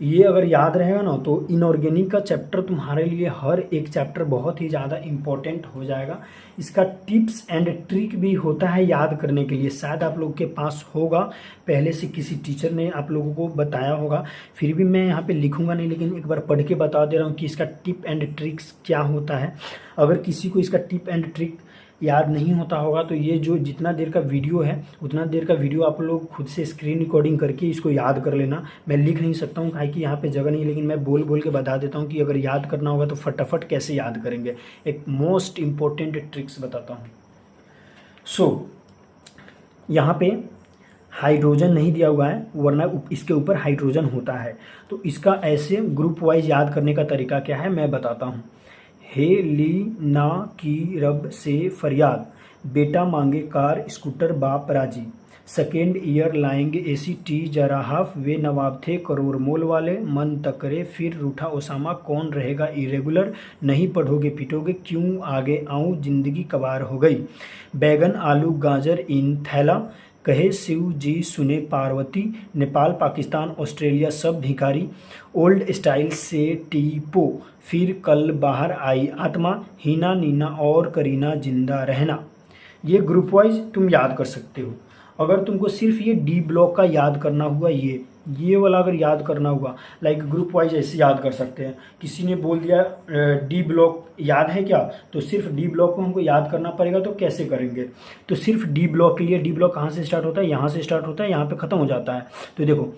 Speaker 1: ये अगर याद रहेगा ना तो इनऑर्गेनिक का चैप्टर तुम्हारे लिए हर एक चैप्टर बहुत ही ज़्यादा इम्पोर्टेंट हो जाएगा। इसका टिप्स एंड ट्रिक भी होता है याद करने के लिए, शायद आप लोग के पास होगा, पहले से किसी टीचर ने आप लोगों को बताया होगा, फिर भी मैं यहाँ पे लिखूँगा नहीं, लेकिन एक बार पढ़ के बता दे रहा हूँ कि इसका टिप एंड ट्रिक्स क्या होता है। अगर किसी को इसका टिप एंड ट्रिक याद नहीं होता होगा तो ये जो जितना देर का वीडियो है उतना देर का वीडियो आप लोग खुद से स्क्रीन रिकॉर्डिंग करके इसको याद कर लेना। मैं लिख नहीं सकता हूँ काहे कि यहाँ पे जगह नहीं, लेकिन मैं बोल बोल के बता देता हूँ कि अगर याद करना होगा तो फटाफट कैसे याद करेंगे। एक मोस्ट इम्पोर्टेंट ट्रिक्स बताता हूँ। यहाँ पे हाइड्रोजन नहीं दिया हुआ है, वरना इसके ऊपर हाइड्रोजन होता है, तो इसका ऐसे ग्रुप वाइज याद करने का तरीका क्या है मैं बताता हूँ। हेलिना की रब से फरियाद, बेटा मांगे कार स्कूटर बाप राजी, सेकेंड ईयर लाएंगे एसी टी जरा हाफ, वे नवाब थे करोड़ मोल वाले, मन तकरे फिर रूठा ओसामा, कौन रहेगा इरेगुलर, नहीं पढ़ोगे पिटोगे, क्यों आगे आऊँ, जिंदगी कबार हो गई, बैगन आलू गाजर इन थैला, कहे शिव जी सुने पार्वती, नेपाल पाकिस्तान ऑस्ट्रेलिया सब भिखारी, ओल्ड स्टाइल से टीपो, फिर कल बाहर आई आत्मा, हीना नीना और करीना जिंदा रहना। ये ग्रुप वाइज तुम याद कर सकते हो। अगर तुमको सिर्फ ये डी ब्लॉक का याद करना हुआ, ये वाला अगर याद करना हुआ, लाइक ग्रुप वाइज ऐसे याद कर सकते हैं। किसी ने बोल दिया डी ब्लॉक याद है क्या, तो सिर्फ डी ब्लॉक को हमको याद करना पड़ेगा। तो कैसे करेंगे, तो सिर्फ डी ब्लॉक के लिए, डी ब्लॉक कहाँ से स्टार्ट होता है, यहाँ से स्टार्ट होता है, यहाँ पे ख़त्म हो जाता है। तो देखो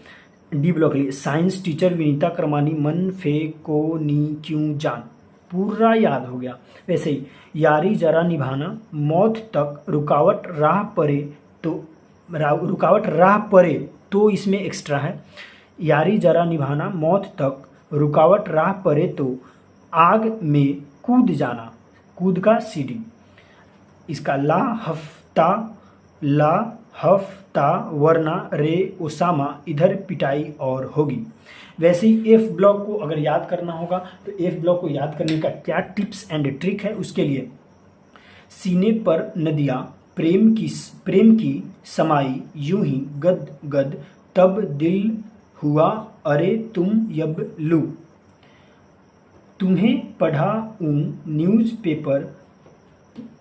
Speaker 1: डी ब्लॉक के लिए साइंस टीचर विनीता करमानी, मन फे को नी क्यों जान, पूरा याद हो गया। वैसे ही यारी जरा निभाना, मौत तक रुकावट राह पड़े तो, रुकावट राह पड़े तो इसमें एक्स्ट्रा है, यारी जरा निभाना, मौत तक रुकावट राह पड़े तो, आग में कूद जाना, कूद का सीडी, इसका ला हफ्ता वरना रे ओसामा, इधर पिटाई और होगी। वैसे ही एफ ब्लॉक को अगर याद करना होगा तो एफ ब्लॉक को याद करने का क्या टिप्स एंड ट्रिक है, उसके लिए सीने पर नदियाँ प्रेम की समाई, यूं ही गद गद तब दिल हुआ, अरे तुम यब लू, तुम्हें पढ़ाऊं न्यूज़पेपर,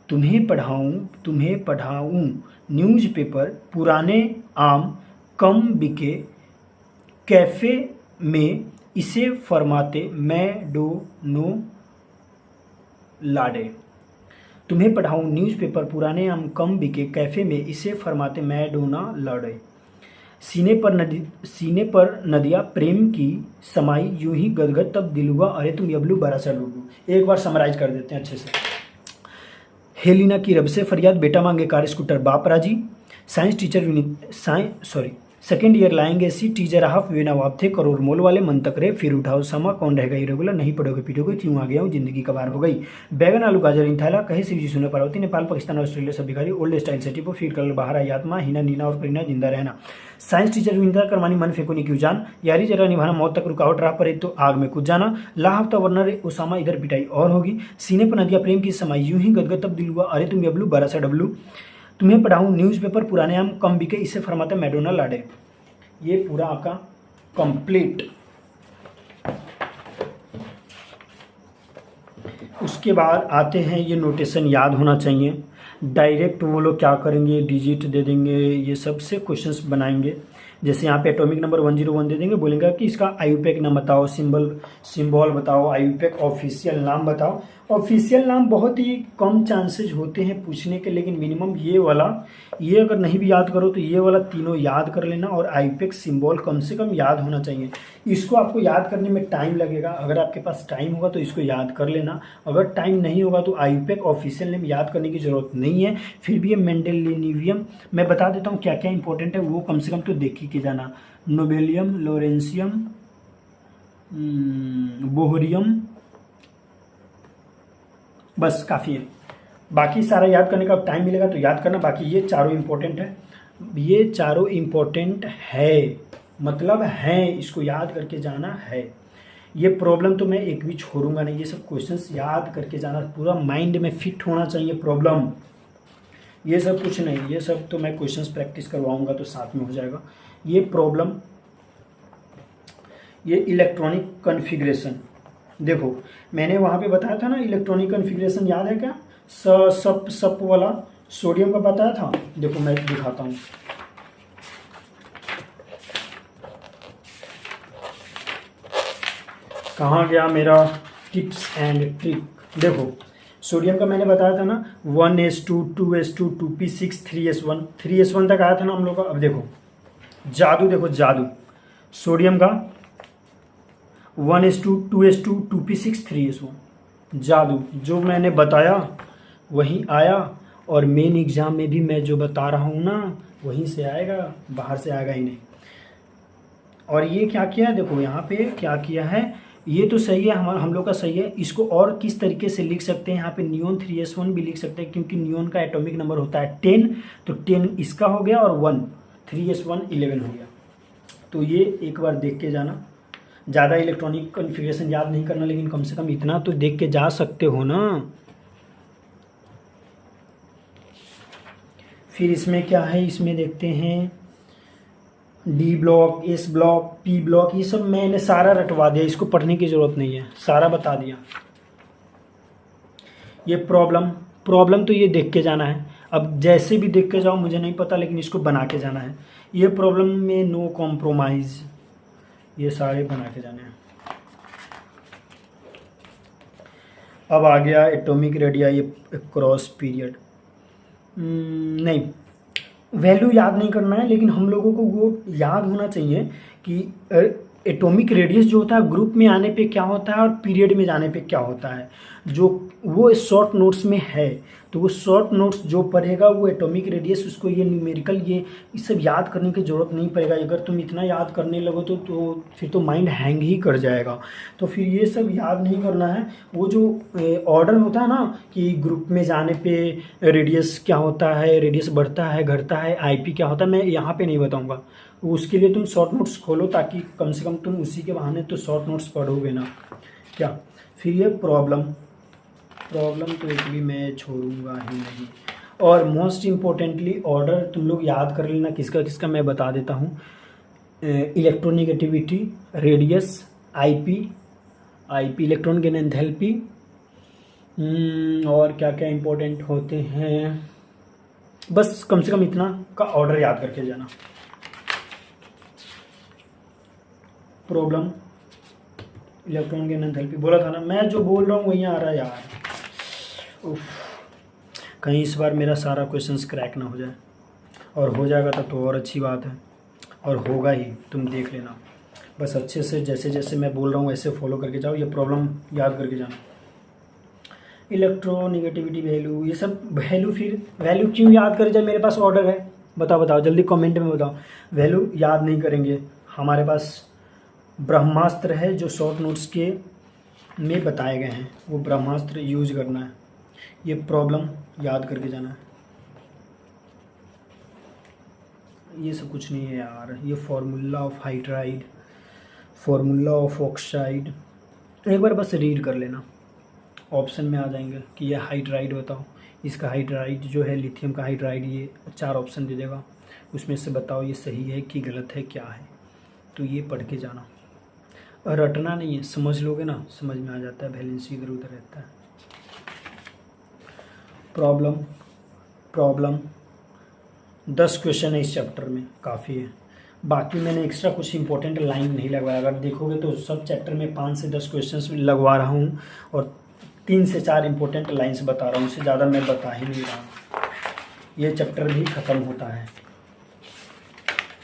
Speaker 1: तुम्हें पढ़ाऊं न्यूज़पेपर, पुराने आम कम बिके, कैफ़े में इसे फरमाते मैं डोनो लाडे, तुम्हें पढ़ाऊं न्यूज़पेपर, पुराने आम कम बिके, कैफ़े में इसे फरमाते मैं डोना लड़े, सीने पर नदियाँ प्रेम की समाई, यूं ही गदगद तब दिल हुआ, अरे तुम यबलू बरा सा लूलू। एक बार समराइज कर देते हैं अच्छे से। हेलिना की रब से फरियाद, बेटा मांगे कार स्कूटर बाप राजी, साइंस टीचर सेकेंड ईयर लाएंगे एसी टीचर हाफ, वे नवाब थे करोड़ मोल वाले, मन तकरे फिर उठाओ समा, कौन रहेगा इरेगुलर, नहीं पढ़ोगे पीटोगे, क्यों आ गया हूँ, जिंदगी कबार हो गई, बैगन आलू गाजर इन थैला, कहे शिव जी सुने पार्वती, नेपाल पाकिस्तान ऑस्ट्रेलिया सब भिखारी, ओल्ड स्टाइल से टिपो, फिर कल बाहर आई आत्मा, हीना नीना और करीना जिंदा रहना, साइंस टीचर विनीता करमानी, मन फेंको नहीं क्यों जान, यारी जरा निभाना, मौत तक रुकावट राह पड़े तो आग में कूद जाना, ला हफ्ता वरना रे ओसामा, इधर पिटाई और होगी, सीने पर नदियाँ प्रेम की समाई, यूं ही गदगद तब दिल हुआ, अरे तुम यबलू बरा सा डब्लू, तुम्हें पढ़ाऊं न्यूज़पेपर, पुराने आम कम बिके, इससे फरमाते मैडोना लाडे। ये पूरा आपका कंप्लीट। उसके बाद आते हैं, ये नोटेशन याद होना चाहिए। डायरेक्ट वो लोग क्या करेंगे, डिजिट दे देंगे, ये सब से क्वेश्चंस बनाएंगे। जैसे यहाँ पे एटॉमिक नंबर 101 दे देंगे, बोलेंगे कि इसका आईयूपैक नाम बताओ, सिंबल बताओ, आईयूपैक ऑफिशियल नाम बताओ। ऑफिशियल नाम बहुत ही कम चांसेज होते हैं पूछने के, लेकिन मिनिमम ये वाला, ये अगर नहीं भी याद करो तो ये वाला तीनों याद कर लेना, और आईयूपैक सिंबल कम से कम याद होना चाहिए। इसको आपको याद करने में टाइम लगेगा, अगर आपके पास टाइम होगा तो इसको याद कर लेना, अगर टाइम नहीं होगा तो आईयूपैक ऑफिशियल नेम याद करने की ज़रूरत नहीं है। फिर भी ये मेंडेलिनियम मैं बता देता हूँ क्या क्या इंपॉर्टेंट है, वो कम से कम तो देख के जाना। नोबेलियम, लोरेंसियम, बोहरियम, बस काफ़ी है। बाकी सारा याद करने का टाइम मिलेगा तो याद करना, बाकी ये चारों इंपॉर्टेंट है, ये चारों इंपॉर्टेंट है, मतलब हैं, इसको याद करके जाना है। ये प्रॉब्लम तो मैं एक भी छोड़ूंगा नहीं, ये सब क्वेश्चंस याद करके जाना, पूरा माइंड में फिट होना चाहिए प्रॉब्लम, ये सब कुछ नहीं, ये सब तो मैं क्वेश्चंस प्रैक्टिस करवाऊंगा तो साथ में हो जाएगा। ये प्रॉब्लम, ये इलेक्ट्रॉनिक कॉन्फ़िगरेशन, देखो मैंने वहाँ पे बताया था ना इलेक्ट्रॉनिक कॉन्फ़िगरेशन, याद है क्या, सप वाला सोडियम का बताया था। देखो मैं दिखाता हूँ, कहाँ गया मेरा टिप्स एंड ट्रिक। देखो सोडियम का मैंने बताया था ना 1s2 2s2 2p6 3s1 तक आया था ना हम लोग का। अब देखो जादू, देखो जादू, सोडियम का 1s2 2s2 2p6 3s1, जादू जो मैंने बताया वही आया, और मेन एग्जाम में भी मैं जो बता रहा हूँ ना वहीं से आएगा, बाहर से आएगा ही नहीं। और ये क्या किया है, देखो यहाँ पे क्या किया है, ये तो सही है, हम लोग का सही है। इसको और किस तरीके से लिख सकते हैं, यहाँ पे नियॉन 3s1 भी लिख सकते हैं, क्योंकि नियॉन का एटॉमिक नंबर होता है 10, तो 10 इसका हो गया और 1 3s1 11 हो गया। तो ये एक बार देख के जाना, ज़्यादा इलेक्ट्रॉनिक कॉन्फ़िगरेशन याद नहीं करना, लेकिन कम से कम इतना तो देख के जा सकते हो ना। फिर इसमें क्या है, इसमें देखते हैं D block, S block, P block, ये सब मैंने सारा रटवा दिया, इसको पढ़ने की ज़रूरत नहीं है, सारा बता दिया। ये प्रॉब्लम तो ये देख के जाना है, अब जैसे भी देख के जाओ मुझे नहीं पता, लेकिन इसको बना के जाना है। ये प्रॉब्लम में नो कॉम्प्रोमाइज़, ये सारे बना के जाने हैं। अब आ गया एटॉमिक रेडियाई क्रॉस पीरियड। नहीं, वैल्यू याद नहीं करना है, लेकिन हम लोगों को वो याद होना चाहिए कि एटॉमिक रेडियस जो होता है ग्रुप में आने पे क्या होता है और पीरियड में जाने पे क्या होता है, जो वो शॉर्ट नोट्स में है। तो वो शॉर्ट नोट्स जो पढ़ेगा वो एटॉमिक रेडियस, उसको ये न्यूमेरिकल ये सब याद करने की ज़रूरत नहीं पड़ेगा। अगर तुम इतना याद करने लगो तो फिर तो माइंड हैंग ही कर जाएगा। तो फिर ये सब याद नहीं करना है। वो जो ऑर्डर होता है ना कि ग्रुप में जाने पे रेडियस क्या होता है, रेडियस बढ़ता है घटता है, आईपी क्या होता है, मैं यहाँ पे नहीं बताऊँगा। उसके लिए तुम शॉर्ट नोट्स खोलो, ताकि कम से कम तुम उसी के बहाने तो शॉर्ट नोट्स पढ़ोगे ना क्या। फिर ये प्रॉब्लम तो एक भी मैं छोड़ूंगा ही नहीं। और मोस्ट इम्पोर्टेंटली ऑर्डर तुम लोग याद कर लेना किसका किसका, मैं बता देता हूँ। Electronegativity, radius, IP electron gain enthalpy, और क्या क्या इम्पोर्टेंट होते हैं, बस कम से कम इतना का ऑर्डर याद करके जाना। प्रॉब्लम, इलेक्ट्रॉन गेन एंथैल्पी बोला था ना, मैं जो बोल रहा हूँ वहीं आ रहा है यार। उफ, कहीं इस बार मेरा सारा क्वेश्चंस क्रैक ना हो जाए, और हो जाएगा तब तो और अच्छी बात है, और होगा ही, तुम देख लेना। बस अच्छे से जैसे जैसे मैं बोल रहा हूँ ऐसे फॉलो करके जाओ, ये प्रॉब्लम याद करके जाना। इलेक्ट्रोनिगेटिविटी वैल्यू, ये सब वैल्यू, फिर वैल्यू क्यों याद करे जब मेरे पास ऑर्डर है, बताओ जल्दी कमेंट में बताओ। वैल्यू याद नहीं करेंगे, हमारे पास ब्रह्मास्त्र है जो शॉर्ट नोट्स के में बताए गए हैं, वो ब्रह्मास्त्र यूज करना है। ये प्रॉब्लम याद करके जाना है। ये सब कुछ नहीं है यार। ये formula of hydride, formula of oxide, एक बार बस रीड कर लेना, ऑप्शन में आ जाएंगे कि ये हाइड्राइड बताओ, इसका हाइड्राइड जो है लिथियम का हाइड्राइड, ये 4 ऑप्शन दे देगा, उसमें से बताओ ये सही है कि गलत है क्या है। तो ये पढ़ के जाना, रटना नहीं है, समझ लोगे ना, समझ में आ जाता है, वैलेंसी इधर उधर रहता है। प्रॉब्लम 10 क्वेश्चन है इस चैप्टर में, काफ़ी है। बाकी मैंने एक्स्ट्रा कुछ इंपॉर्टेंट लाइन नहीं लगवाया, अगर देखोगे तो सब चैप्टर में 5 से 10 क्वेश्चंस लगवा रहा हूँ, और 3 से 4 इंपॉर्टेंट लाइंस बता रहा हूँ, उससे ज़्यादा मैं बता ही नहीं रहा। ये चैप्टर भी ख़त्म होता है।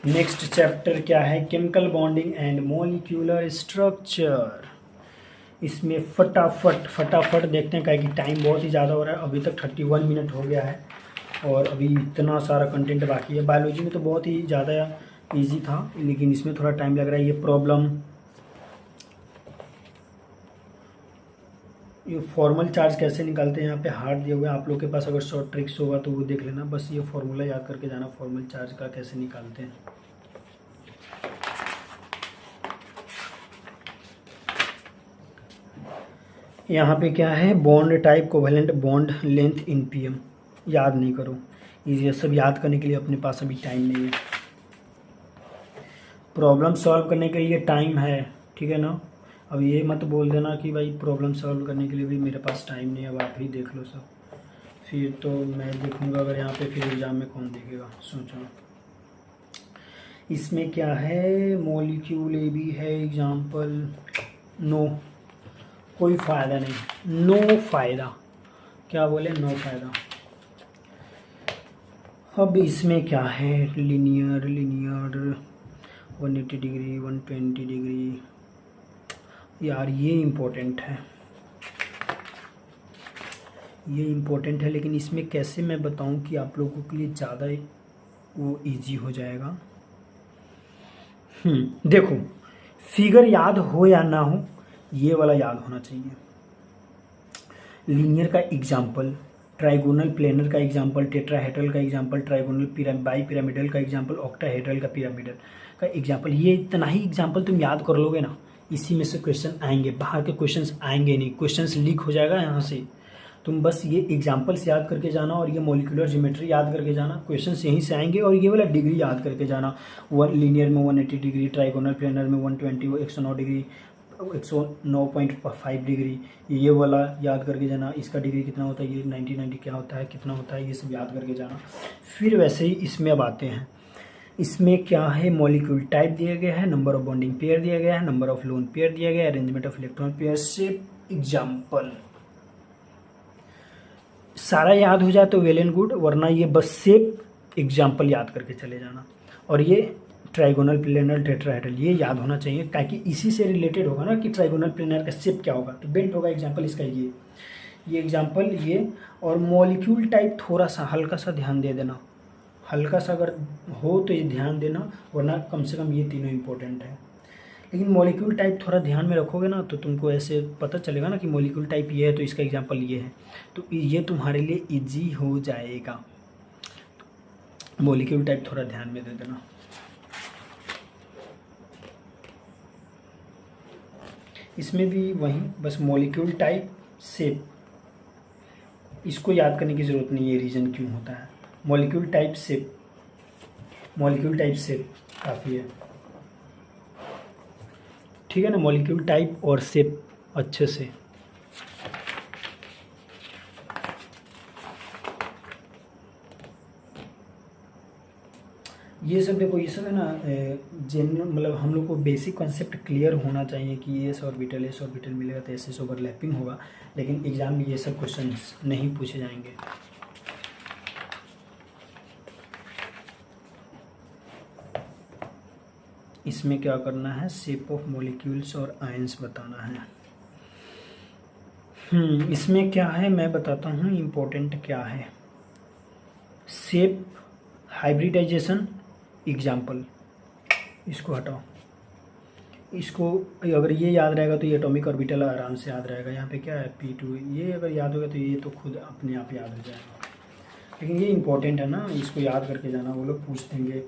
Speaker 1: नेक्स्ट चैप्टर क्या है, chemical bonding and molecular structure. इसमें फटाफट देखते हैं, क्या कि टाइम बहुत ही ज़्यादा हो रहा है, अभी तक 31 मिनट हो गया है और अभी इतना सारा कंटेंट बाकी है। बायोलॉजी में तो बहुत ही ज़्यादा इजी था, लेकिन इसमें थोड़ा टाइम लग रहा है। ये प्रॉब्लम, ये फॉर्मल चार्ज कैसे निकालते हैं, यहाँ पे हार्ड दिए हुए हैं, आप लोग के पास अगर शॉर्ट ट्रिक्स होगा तो वो देख लेना। बस ये फॉर्मूला याद करके जाना, फॉर्मल चार्ज का कैसे निकालते हैं। यहाँ पे क्या है, bond type, covalent bond length in PM, याद नहीं करो, ये सब याद करने के लिए अपने पास अभी टाइम नहीं है। प्रॉब्लम सॉल्व करने के लिए टाइम है, ठीक है ना। अब ये मत बोल देना कि भाई प्रॉब्लम सॉल्व करने के लिए भी मेरे पास टाइम नहीं है, अब आप ही देख लो सब, फिर तो मैं देखूँगा अगर यहाँ पे, फिर एग्ज़ाम में कौन देखेगा, सोचो। इसमें क्या है, मॉलिक्यूल ए भी है एग्जाम्पल, नो, कोई फ़ायदा नहीं, नो फ़ायदा, क्या बोले, नो फ़ायदा। अब इसमें क्या है, लीनियर 180 डिग्री 120 डिग्री, यार ये इम्पोर्टेंट है, ये इम्पोर्टेंट है, लेकिन इसमें कैसे मैं बताऊं कि आप लोगों के लिए ज़्यादा वो इजी हो जाएगा। देखो, फिगर याद हो या ना हो, ये वाला याद होना चाहिए। लीनियर का एग्जाम्पल, ट्राइगोनल प्लेनर का एग्जाम्पल, टेट्राहेड्रल का एग्जाम्पल, ट्राइगोनल बाई पिरामिडल का एग्जाम्पल, ऑक्टाहेड्रल का पिरामिडल का एग्जाम्पल। ये इतना ही एग्जाम्पल तुम याद कर लोगे ना, इसी में से क्वेश्चन आएंगे, बाहर के क्वेश्चंस आएंगे नहीं, क्वेश्चंस लीक हो जाएगा यहाँ से। तुम बस ये एग्जाम्पल्स याद करके जाना और ये मॉलिक्यूलर ज्योमेट्री याद करके जाना, क्वेश्चंस यहीं से आएंगे। और ये वाला डिग्री याद करके जाना, वन लीनियर में 180 डिग्री, ट्राइगोनल प्लेनर में 120 109 डिग्री, 109.5 डिग्री, ये वाला याद करके जाना। इसका डिग्री कितना होता है, ये 90 क्या होता है, कितना होता है, ये सब याद करके जाना। फिर वैसे ही इसमें अब आते हैं, इसमें क्या है, मॉलिक्यूल टाइप दिया गया है, नंबर ऑफ बॉन्डिंग पेयर दिया गया है, नंबर ऑफ लोन पेयर दिया गया है, arrangement of electron pair, shape, example. सारा याद हो जाए तो वेल एंड गुड, वरना ये बस शेप एग्जाम्पल याद करके चले जाना। और ये ट्राइगोनल प्लेनर टेट्राहेड्रल ये याद होना चाहिए, ताकि इसी से रिलेटेड होगा ना कि ट्राइगोनल प्लेनर का शेप क्या होगा, तो बेंट होगा एग्जाम्पल इसका ये एग्जाम्पल ये। और मॉलिक्यूल टाइप थोड़ा सा हल्का सा ध्यान दे देना, हल्का सा अगर हो तो ये ध्यान देना, वरना कम से कम ये तीनों इंपॉर्टेंट है। लेकिन मॉलिक्यूल टाइप थोड़ा ध्यान में रखोगे ना तो तुमको ऐसे पता चलेगा ना कि मॉलिक्यूल टाइप ये है तो इसका एग्जाम्पल ये है, तो ये तुम्हारे लिए इजी हो जाएगा। मॉलिक्यूल टाइप थोड़ा ध्यान में दे देना। इसमें भी वही, बस मॉलिक्यूल टाइप शेप, इसको याद करने की ज़रूरत नहीं है रीजन क्यों होता है। Molecule type shape, molecule type shape काफ़ी है, ठीक है ना। मॉलिक्यूल टाइप और शेप अच्छे से। ये सब देखो, ये सब है ना जनरल, मतलब हम लोग को बेसिक कॉन्सेप्ट क्लियर होना चाहिए कि एस ऑर्बिटल मिलेगा तो एस ओवरलैपिंग होगा, लेकिन एग्जाम में ये सब क्वेश्चंस नहीं पूछे जाएंगे। इसमें क्या करना है, शेप ऑफ मॉलिक्यूल्स और आयंस बताना है। इसमें क्या है मैं बताता हूँ, इम्पोर्टेंट क्या है। शेप, हाइब्रिडाइजेशन, एग्जाम्पल, इसको हटाओ। इसको अगर ये याद रहेगा तो ये एटॉमिक ऑर्बिटल आराम से याद रहेगा। यहाँ पे क्या है, P2, ये अगर याद होगा तो ये तो खुद अपने आप याद हो जाएगा। लेकिन ये इंपॉर्टेंट है ना, इसको याद करके जाना। वो लोग पूछ देंगे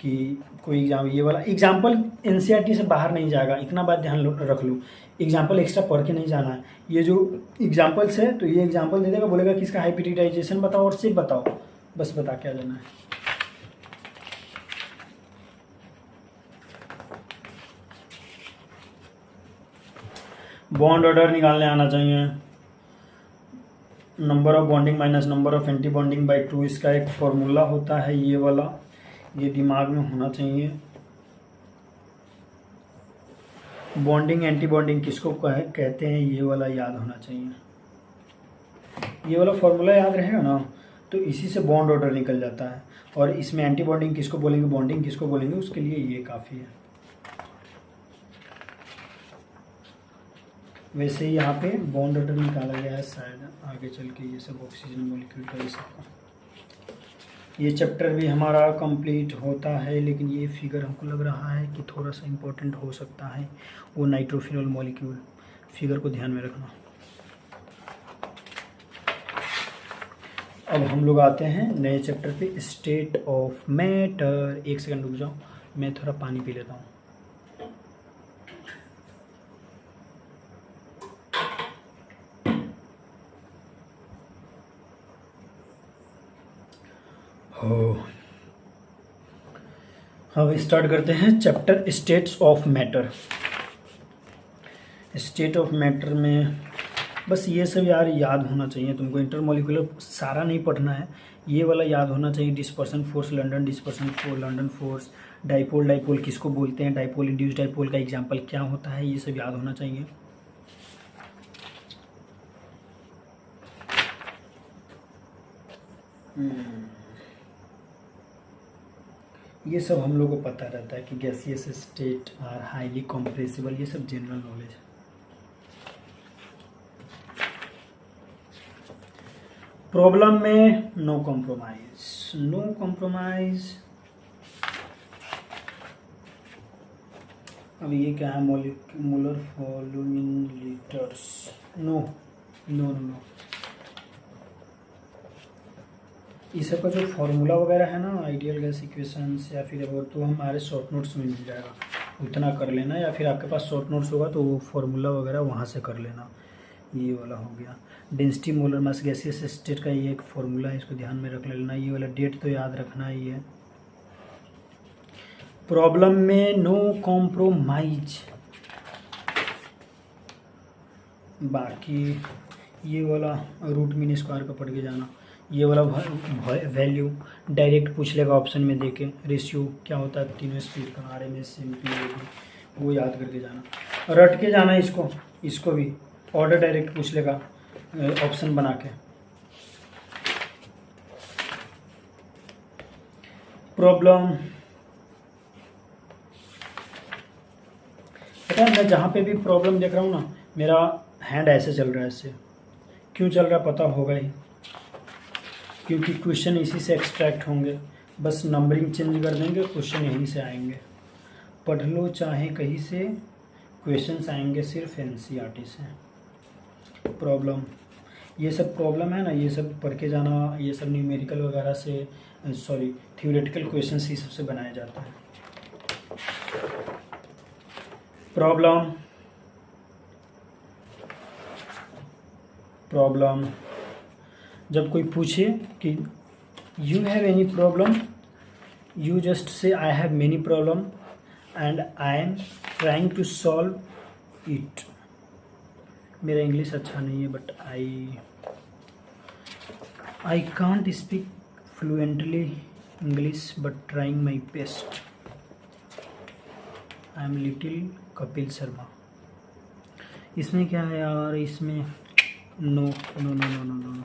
Speaker 1: कि कोई एग्जाम, ये वाला एग्जाम्पल NCERT से बाहर नहीं जाएगा, इतना बात ध्यान रख लो। एग्जाम्पल एक्स्ट्रा पढ़ के नहीं जाना है। ये जो एग्जाम्पल्स है तो ये एग्जाम्पल दे देगा, बोलेगा कि इसका हाइब्रिडाइजेशन बताओ और शेप बताओ, बस बता के आ जाना है। बॉन्ड ऑर्डर निकालने आना चाहिए। Number of bonding minus number of anti bonding by 2, इसका एक फॉर्मूला होता है ये वाला, ये दिमाग में होना चाहिए। बॉन्डिंग एंटी बॉन्डिंग किसको कहते हैं, ये वाला याद होना चाहिए। ये वाला फॉर्मूला याद रहेगा ना तो इसी से बॉन्ड ऑर्डर निकल जाता है। और इसमें एंटी बॉन्डिंग किसको बोलेंगे, बॉन्डिंग किसको बोलेंगे, उसके लिए ये काफ़ी है। वैसे ही यहाँ पे बॉन्ड ऑर्डर निकाला गया है शायद आगे चल के, ये सब ऑक्सीजन मॉलिक्यूल का ये सब। ये चैप्टर भी हमारा कंप्लीट होता है, लेकिन ये फिगर हमको लग रहा है कि थोड़ा सा इम्पोर्टेंट हो सकता है, वो नाइट्रोफिनॉल मॉलिक्यूल। फिगर को ध्यान में रखना। अब हम लोग आते हैं नए चैप्टर पे, स्टेट ऑफ मैटर। एक सेकंड रुक जाओ, मैं थोड़ा पानी पी लेता हूँ। अब स्टार्ट करते हैं chapter states of matter. State of matter में बस ये सब यार याद होना चाहिए तुमको। इंटरमोलिकुलर सारा नहीं पढ़ना है, ये वाला याद होना चाहिए। Dispersion force London, dispersion force London force, dipole, dipole किसको बोलते हैं, डाइपोल इंड्यूस डाइपोल का एग्जांपल क्या होता है, ये सब याद होना चाहिए। ये सब हम लोग को पता रहता है कि gaseous state are highly compressible, ये सब जनरल नॉलेज है। प्रॉब्लम में नो कॉम्प्रोमाइज, नो कॉम्प्रोमाइज। अब ये क्या है, molar volume in litres, no no no no, इस सब का जो फॉर्मूला वगैरह है ना, आइडियल गैस इक्वेशंस या फिर वो तो हमारे शॉर्ट नोट्स में मिल जाएगा, उतना कर लेना, या फिर आपके पास शॉर्ट नोट्स होगा तो वो फॉर्मूला वगैरह वहाँ से कर लेना। ये वाला हो गया density molar mass gaseous state का, ये एक फॉर्मूला है, इसको ध्यान में रख लेना। ये वाला डेट तो याद रखना ही है। प्रॉब्लम में नो कॉम्प्रोमाइज। बाकी ये वाला रूट मीन स्क्वायर का पढ़ के जाना। ये वाला वैल्यू डायरेक्ट पूछ लेगा ऑप्शन में देके। रेशियो क्या होता है तीनों स्पीड का, आरएमएस, एमपी, वो याद करके जाना, रट के जाना इसको भी ऑर्डर डायरेक्ट पूछ लेगा ऑप्शन बना के। प्रॉब्लम, पता है मैं जहाँ पे भी प्रॉब्लम देख रहा हूँ ना, मेरा हैंड ऐसे चल रहा है, ऐसे क्यों चल रहा है पता होगा ही, क्योंकि क्वेश्चन इसी से एक्सट्रैक्ट होंगे, बस नंबरिंग चेंज कर देंगे, क्वेश्चन यहीं से आएंगे। पढ़ लो चाहे कहीं से, क्वेश्चंस आएंगे सिर्फ एनसीईआरटी से। प्रॉब्लम, ये सब प्रॉब्लम है ना, ये सब पढ़ के जाना, ये सब न्यूमेरिकल वगैरह से, सॉरी थ्योरेटिकल क्वेश्चंस ही सबसे बनाया जाता है। प्रॉब्लम, प्रॉब्लम जब कोई पूछे कि you have any problem, you just say I have many problem and I am trying to solve it. मेरा इंग्लिश अच्छा नहीं है, but I can't speak fluently English but trying my best. I am little Kapil Sharma. इसमें क्या है यार, इसमें no no no no no no,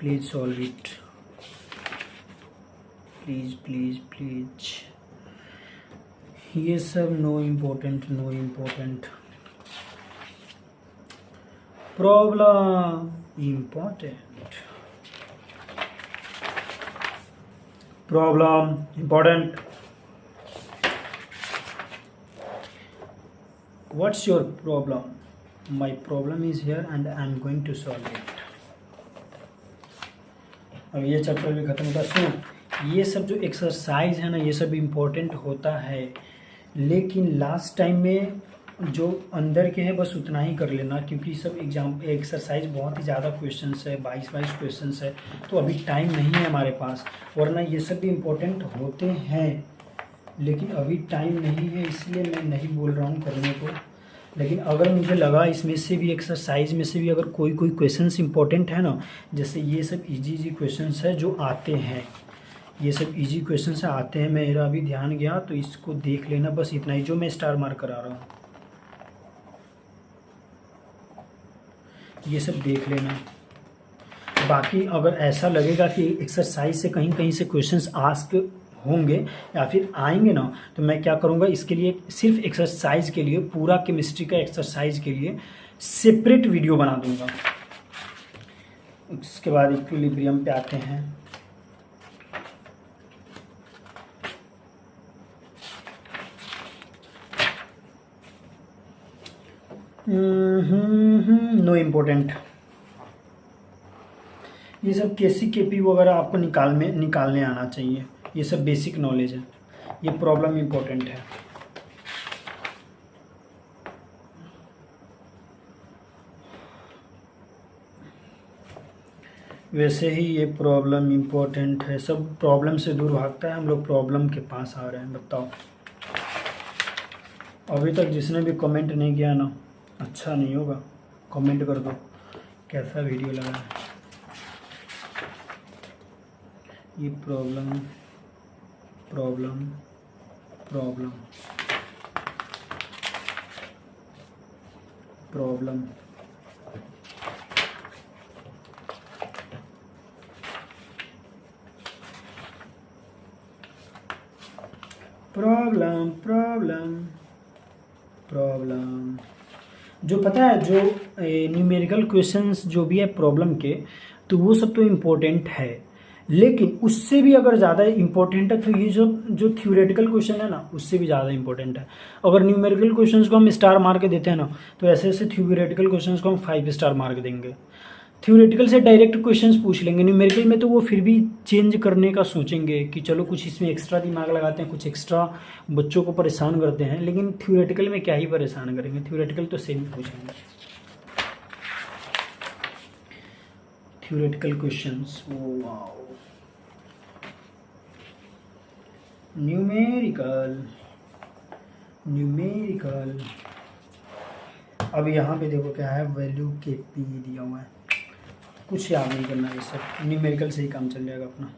Speaker 1: please solve it, please please please. ये सब no important, no important. Problem important, problem important. What's your problem? My problem is here and I'm going to solve it. अब ये chapter भी खत्म होता है। सुनो, ये सब जो एक्सरसाइज है ना, ये सब इम्पोर्टेंट होता है, लेकिन लास्ट टाइम में जो अंदर के हैं बस उतना ही कर लेना, क्योंकि सब एग्जाम एक्सरसाइज बहुत ही ज़्यादा क्वेश्चंस है, 22 क्वेश्चंस है, तो अभी टाइम नहीं है हमारे पास। वरना ये सब भी इम्पोर्टेंट होते हैं, लेकिन अभी टाइम नहीं है, इसलिए मैं नहीं बोल रहा हूँ करने को। लेकिन अगर मुझे लगा इसमें से भी, एक्सरसाइज में से भी अगर कोई क्वेश्चंस इंपॉर्टेंट है ना, जैसे ये सब इजी क्वेश्चंस है जो आते हैं, ये सब इजी क्वेश्चंस आते हैं, मेरा अभी ध्यान गया तो इसको देख लेना, बस इतना ही जो मैं स्टार मार्क करा रहा हूँ, ये सब देख लेना। बाकी अगर ऐसा लगेगा कि एक्सरसाइज से कहीं कहीं से क्वेश्चंस आस्क होंगे या फिर आएंगे ना, तो मैं क्या करूँगा, इसके लिए सिर्फ एक्सरसाइज के लिए, पूरा केमिस्ट्री का एक्सरसाइज के लिए सेपरेट वीडियो बना दूंगा। उसके बाद इक्विलिब्रियम पे आते हैं। Know important. ये सब केसी केपी वगैरह आपको निकालने आना चाहिए, ये सब बेसिक नॉलेज है। ये प्रॉब्लम इम्पोर्टेंट है। वैसे ही ये प्रॉब्लम इम्पोर्टेंट है, सब प्रॉब्लम से दूर भागता है, हम लोग प्रॉब्लम के पास आ रहे हैं। बताओ, अभी तक जिसने भी कमेंट नहीं किया ना, अच्छा नहीं होगा, कमेंट कर दो कैसा वीडियो लगा है। ये problem problem problem problem problem problem problem. जो पता है, जो न्यूमेरिकल क्वेश्चंस जो भी है प्रॉब्लम के, तो वो सब तो इम्पोर्टेंट है, लेकिन उससे भी अगर ज़्यादा इम्पोर्टेंट है तो ये जो जो थ्योरेटिकल क्वेश्चन है ना उससे भी ज़्यादा इम्पोर्टेंट है। अगर न्यूमेरिकल क्वेश्चंस को हम स्टार मार्क देते हैं ना तो ऐसे ऐसे थ्योरेटिकल क्वेश्चंस को हम 5 स्टार मार्क देंगे। थ्योरेटिकल से डायरेक्ट क्वेश्चंस पूछ लेंगे, न्यूमेरिकल में तो वो फिर भी चेंज करने का सोचेंगे कि चलो कुछ इसमें एक्स्ट्रा दिमाग लगाते हैं, कुछ एक्स्ट्रा बच्चों को परेशान करते हैं, लेकिन थ्योरेटिकल में क्या ही परेशान करेंगे, थ्योरेटिकल तो सेम पूछेंगे। Theoretical questions, wow, numerical numerical. अब यहाँ पे देखो क्या है, वैल्यू के पी दिया हुआ है, कुछ याद नहीं करना, ये सब न्यूमेरिकल से ही काम चल जाएगा अपना।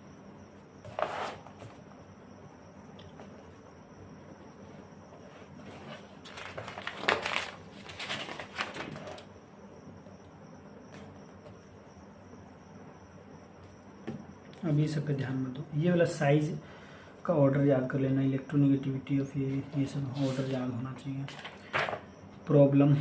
Speaker 1: अब ये सब पे ध्यान मत दो, ये वाला साइज का ऑर्डर याद कर लेना, इलेक्ट्रोनेगेटिविटी ऑफ ये सब ऑर्डर याद होना चाहिए। प्रॉब्लम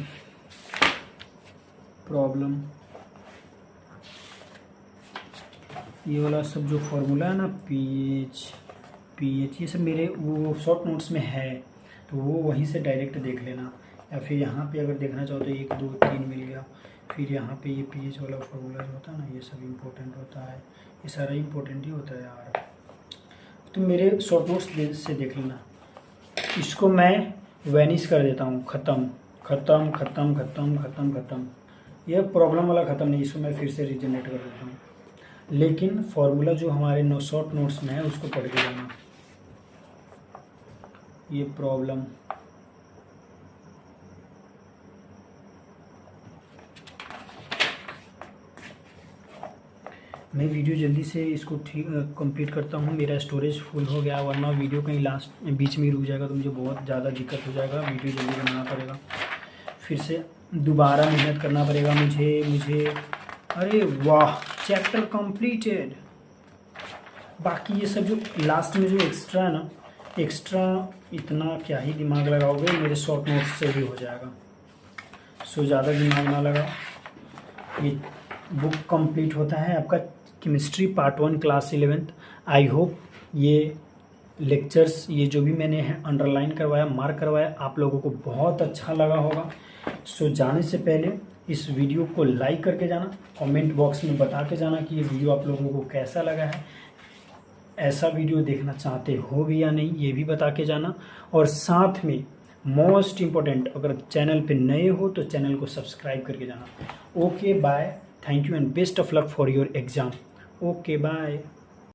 Speaker 1: ये वाला सब जो फॉर्मूला है ना, पीएच ये सब मेरे वो शॉर्ट नोट्स में है, तो वो वहीं से डायरेक्ट देख लेना, या फिर यहाँ पे अगर देखना चाहो तो 1 2 3 मिल गया, फिर यहाँ पे ये पीएच वाला फॉर्मूला जो होता है ना, ये सब इम्पोर्टेंट होता है, ये सारा इम्पोर्टेंट ही होता है यार। तो मेरे शॉर्ट नोट्स से देख लेना। इसको मैं वैनिश कर देता हूँ, ख़त्म ख़त्म ख़त्म ख़त्म ख़त्म ख़त्म। यह प्रॉब्लम वाला ख़त्म नहीं, इसको मैं फिर से रीजनरेट कर देता हूँ, लेकिन फॉर्मूला जो हमारे शॉर्ट नोट्स में है उसको पढ़ के जाना। ये प्रॉब्लम, मैं वीडियो जल्दी से इसको ठीक कंप्लीट करता हूँ, मेरा स्टोरेज फुल हो गया, वरना वीडियो कहीं लास्ट बीच में ही रुक जाएगा तो मुझे बहुत ज़्यादा दिक्कत हो जाएगा, वीडियो जल्दी बनाना पड़ेगा, फिर से दोबारा मेहनत करना पड़ेगा मुझे। अरे वाह, चैप्टर कंप्लीटेड। बाकी ये सब जो लास्ट में जो एक्स्ट्रा है ना, एक्स्ट्रा इतना क्या ही दिमाग लगाओगे, मेरे शॉर्ट नोट्स से भी हो जाएगा, सो ज़्यादा दिमाग ना लगाओ। ये बुक कंप्लीट होता है आपका chemistry part 1 class 11th। I hope ये लेक्चर्स, ये जो भी मैंने अंडरलाइन करवाया, मार्क करवाया, आप लोगों को बहुत अच्छा लगा होगा। सो जाने से पहले इस वीडियो को लाइक करके जाना, कमेंट बॉक्स में बता के जाना कि ये वीडियो आप लोगों को कैसा लगा है, ऐसा वीडियो देखना चाहते हो भी या नहीं ये भी बता के जाना, और साथ में मोस्ट इम्पोर्टेंट, अगर चैनल पे नए हो तो चैनल को सब्सक्राइब करके जाना। Okay bye, thank you and best of luck for your exam. Okay bye.